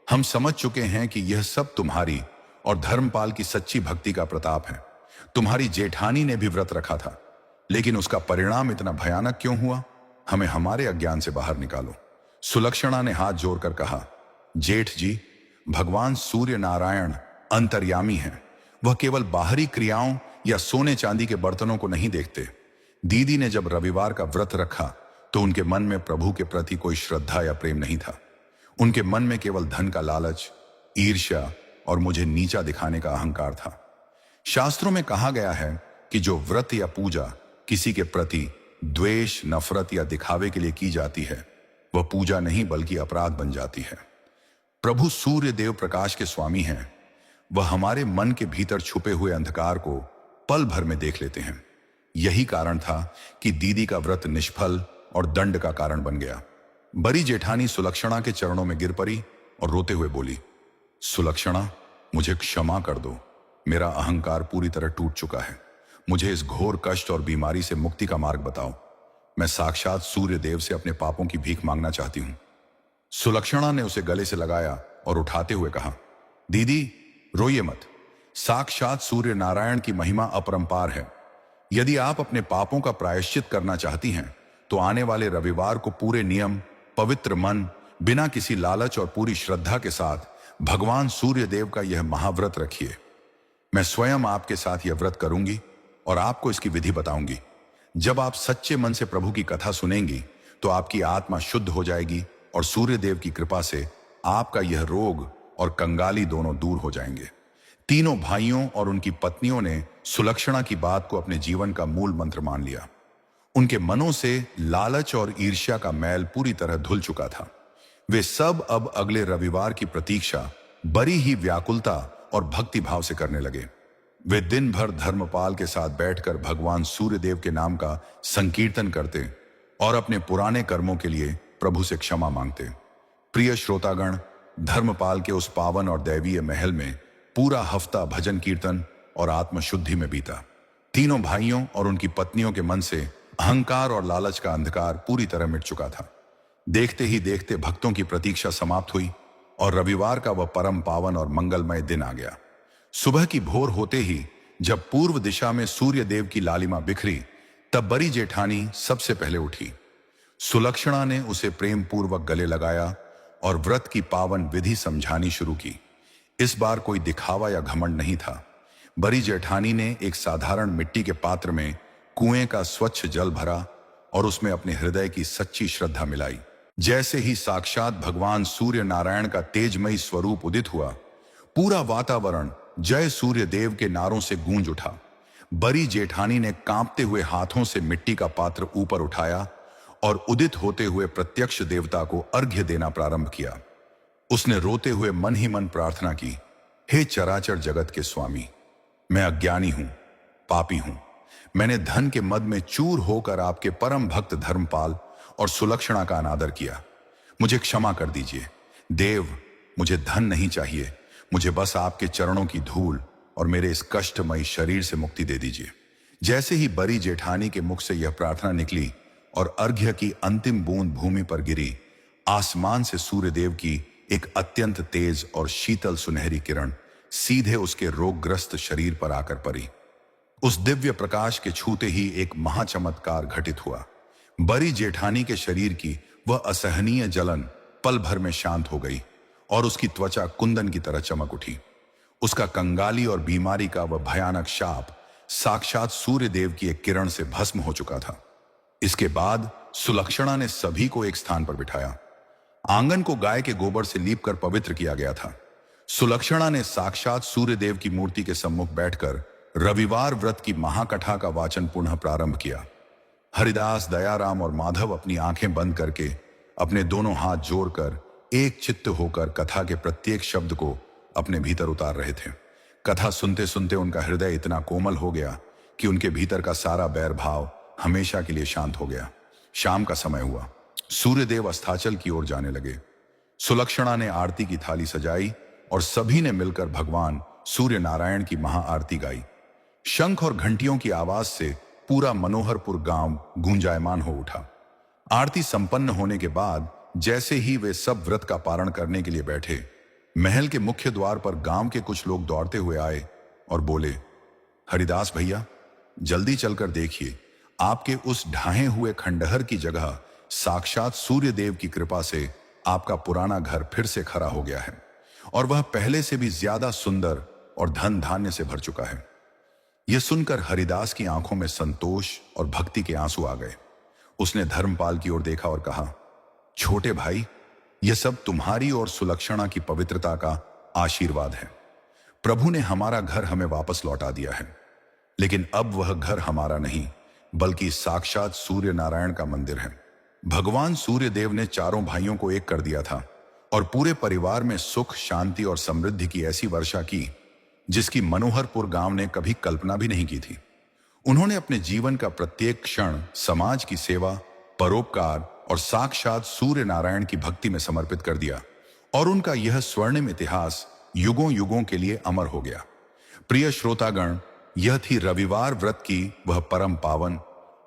हम समझ चुके हैं कि यह सब तुम्हारी और धर्मपाल की सच्ची भक्ति का प्रताप है। तुम्हारी जेठानी ने भी व्रत रखा था, लेकिन उसका परिणाम इतना भयानक क्यों हुआ? हमें हमारे अज्ञान से बाहर निकालो। सुलक्षणा ने हाथ जोड़कर कहा, जेठ जी, भगवान सूर्य नारायण अंतर्यामी हैं। वह केवल बाहरी क्रियाओं या सोने चांदी के बर्तनों को नहीं देखते। दीदी ने जब रविवार का व्रत रखा तो उनके मन में प्रभु के प्रति कोई श्रद्धा या प्रेम नहीं था। उनके मन में केवल धन का लालच, ईर्ष्या और मुझे नीचा दिखाने का अहंकार था। शास्त्रों में कहा गया है कि जो व्रत या पूजा किसी के प्रति द्वेष, नफरत या दिखावे के लिए की जाती है, वह पूजा नहीं बल्कि अपराध बन जाती है। प्रभु सूर्य देव प्रकाश के स्वामी हैं। वह हमारे मन के भीतर छुपे हुए अंधकार को पल भर में देख लेते हैं। यही कारण था कि दीदी का व्रत निष्फल और दंड का कारण बन गया। बड़ी जेठानी सुलक्षणा के चरणों में गिर पड़ी और रोते हुए बोली, सुलक्षणा, मुझे क्षमा कर दो। मेरा अहंकार पूरी तरह टूट चुका है। मुझे इस घोर कष्ट और बीमारी से मुक्ति का मार्ग बताओ। मैं साक्षात सूर्य देव से अपने पापों की भीख मांगना चाहती हूं। सुलक्षणा ने उसे गले से लगाया और उठाते हुए कहा, दीदी, रोइए मत। साक्षात सूर्य नारायण की महिमा अपरंपार है। यदि आप अपने पापों का प्रायश्चित करना चाहती हैं तो आने वाले रविवार को पूरे नियम, पवित्र मन, बिना किसी लालच और पूरी श्रद्धा के साथ भगवान सूर्य देव का यह महाव्रत रखिए। मैं स्वयं आपके साथ यह व्रत करूंगी और आपको इसकी विधि बताऊंगी। जब आप सच्चे मन से प्रभु की कथा सुनेंगी तो आपकी आत्मा शुद्ध हो जाएगी और सूर्य देव की कृपा से आपका यह रोग और कंगाली दोनों दूर हो जाएंगे। तीनों भाइयों और उनकी पत्नियों ने सुलक्षणा की बात को अपने जीवन का मूल मंत्र मान लिया। उनके मनों से लालच और ईर्ष्या का मैल पूरी तरह धुल चुका था। वे सब अब अगले रविवार की प्रतीक्षा बड़ी ही व्याकुलता और भक्ति भाव से करने लगे। वे दिन भर धर्मपाल के साथ बैठकर भगवान सूर्यदेव के नाम का संकीर्तन करते और अपने पुराने कर्मों के लिए प्रभु से क्षमा मांगते। प्रिय श्रोतागण, धर्मपाल के उस पावन और दैवीय महल में पूरा हफ्ता भजन कीर्तन और आत्मशुद्धि में बीता। तीनों भाइयों और उनकी पत्नियों के मन से अहंकार और लालच का अंधकार पूरी तरह मिट चुका था। देखते ही देखते भक्तों की प्रतीक्षा समाप्त हुई और रविवार का वह परम पावन और मंगलमय दिन आ गया। सुबह की भोर होते ही जब पूर्व दिशा में सूर्य देव की लालिमा बिखरी, तब बड़ी जेठानी सबसे पहले उठी। सुलक्षणा ने उसे प्रेम पूर्वक गले लगाया और व्रत की पावन विधि समझानी शुरू की। इस बार कोई दिखावा या घमंड नहीं था। बड़ी जेठानी ने एक साधारण मिट्टी के पात्र में कुएं का स्वच्छ जल भरा और उसमें अपने हृदय की सच्ची श्रद्धा मिलाई। जैसे ही साक्षात भगवान सूर्य नारायण का तेजमयी स्वरूप उदित हुआ, पूरा वातावरण जय सूर्य देव के नारों से गूंज उठा। बड़ी जेठानी ने कांपते हुए हाथों से मिट्टी का पात्र ऊपर उठाया और उदित होते हुए प्रत्यक्ष देवता को अर्घ्य देना प्रारंभ किया। उसने रोते हुए मन ही मन प्रार्थना की, हे चराचर जगत के स्वामी, मैं अज्ञानी हूं, पापी हूं। मैंने धन के मद में चूर होकर आपके परम भक्त धर्मपाल और सुलक्षणा का अनादर किया। मुझे क्षमा कर दीजिए। देव, मुझे धन नहीं चाहिए, मुझे बस आपके चरणों की धूल और मेरे इस कष्टमयी शरीर से मुक्ति दे दीजिए। जैसे ही बड़ी जेठानी के मुख से यह प्रार्थना निकली और अर्घ्य की अंतिम बूंद भूमि पर गिरी, आसमान से सूर्यदेव की एक अत्यंत तेज और शीतल सुनहरी किरण सीधे उसके रोगग्रस्त शरीर पर आकर पड़ी। उस दिव्य प्रकाश के छूते ही एक महाचमत्कार घटित हुआ। बड़ी जेठानी के शरीर की वह असहनीय जलन पल भर में शांत हो गई और उसकी त्वचा कुंदन की तरह चमक उठी। उसका कंगाली और बीमारी का वह भयानक शाप साक्षात सूर्य देव की एक किरण से भस्म हो चुका था। इसके बाद सुलक्षणा ने सभी को एक स्थान पर बिठाया। आंगन को गाय के गोबर से लीप कर पवित्र किया गया था। सुलक्षणा ने साक्षात सूर्य देव की मूर्ति के सम्मुख बैठकर रविवार व्रत की महाकथा का वाचन पुनः प्रारंभ किया। हरिदास, दयाराम और माधव अपनी आंखें बंद करके अपने दोनों हाथ जोड़कर एक चित्त होकर कथा के प्रत्येक शब्द को अपने भीतर उतार रहे थे। कथा सुनते सुनते उनका हृदय इतना कोमल हो गया कि उनके भीतर का सारा बैर भाव हमेशा के लिए शांत हो गया। शाम का समय हुआ। सूर्यदेव अस्ताचल की ओर जाने लगे। सुलक्षणा ने आरती की थाली सजाई और सभी ने मिलकर भगवान सूर्य नारायण की महाआरती गाई। शंख और घंटियों की आवाज से पूरा मनोहरपुर गांव गूंजायमान हो उठा। आरती संपन्न होने के बाद जैसे ही वे सब व्रत का पारण करने के लिए बैठे, महल के मुख्य द्वार पर गांव के कुछ लोग दौड़ते हुए आए और बोले, हरिदास भैया, जल्दी चलकर देखिए, आपके उस ढाहे हुए खंडहर की जगह साक्षात सूर्यदेव की कृपा से आपका पुराना घर फिर से खड़ा हो गया है और वह पहले से भी ज्यादा सुंदर और धन धान्य से भर चुका है। यह सुनकर हरिदास की आंखों में संतोष और भक्ति के आंसू आ गए। उसने धर्मपाल की ओर देखा और कहा, छोटे भाई, यह सब तुम्हारी और सुलक्षणा की पवित्रता का आशीर्वाद है। प्रभु ने हमारा घर हमें वापस लौटा दिया है, लेकिन अब वह घर हमारा नहीं बल्कि साक्षात सूर्य नारायण का मंदिर है। भगवान सूर्यदेव ने चारों भाइयों को एक कर दिया था और पूरे परिवार में सुख, शांति और समृद्धि की ऐसी वर्षा की जिसकी मनोहरपुर गांव ने कभी कल्पना भी नहीं की थी। उन्होंने अपने जीवन का प्रत्येक क्षण समाज की सेवा, परोपकार और साक्षात सूर्य नारायण की भक्ति में समर्पित कर दिया और उनका यह स्वर्णिम इतिहास युगों युगों के लिए अमर हो गया। प्रिय श्रोतागण, यह थी रविवार व्रत की वह परम पावन,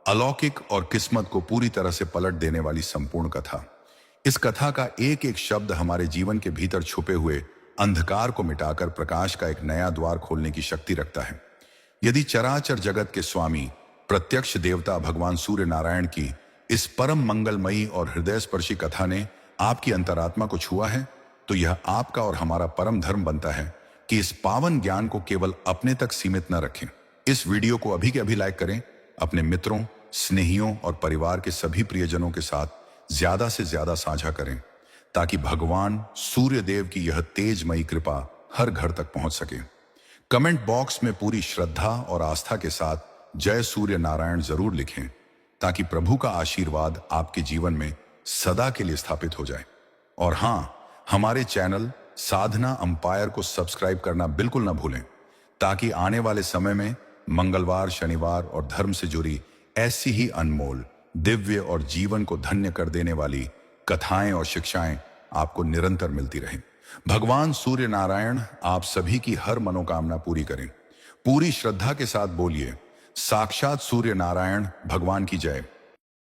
अलौकिक और किस्मत को पूरी तरह से पलट देने वाली संपूर्ण कथा। इस कथा का एक एक शब्द हमारे जीवन के भीतर छुपे हुए अंधकार को मिटाकर प्रकाश का एक नया द्वार खोलने की शक्ति रखता है। यदि चराचर जगत के स्वामी, प्रत्यक्ष देवता भगवान सूर्य नारायण की इस परम मंगलमयी और हृदय स्पर्शी कथा ने आपकी अंतरात्मा को छुआ है, तो यह आपका और हमारा परम धर्म बनता है कि इस पावन ज्ञान को केवल अपने तक सीमित न रखें। इस वीडियो को अभी के अभी लाइक करें, अपने मित्रों, स्नेहियों और परिवार के सभी प्रियजनों के साथ ज्यादा से ज्यादा साझा करें ताकि भगवान सूर्यदेव की यह तेजमयी कृपा हर घर तक पहुंच सके। कमेंट बॉक्स में पूरी श्रद्धा और आस्था के साथ जय सूर्य नारायण जरूर लिखें ताकि प्रभु का आशीर्वाद आपके जीवन में सदा के लिए स्थापित हो जाए। और हाँ, हमारे चैनल साधना अंपायर को सब्सक्राइब करना बिल्कुल ना भूलें ताकि आने वाले समय में मंगलवार, शनिवार और धर्म से जुड़ी ऐसी ही अनमोल, दिव्य और जीवन को धन्य कर देने वाली कथाएं और शिक्षाएं आपको निरंतर मिलती रहें। भगवान सूर्य नारायण आप सभी की हर मनोकामना पूरी करें। पूरी श्रद्धा के साथ बोलिए, साक्षात सूर्य नारायण भगवान की जय।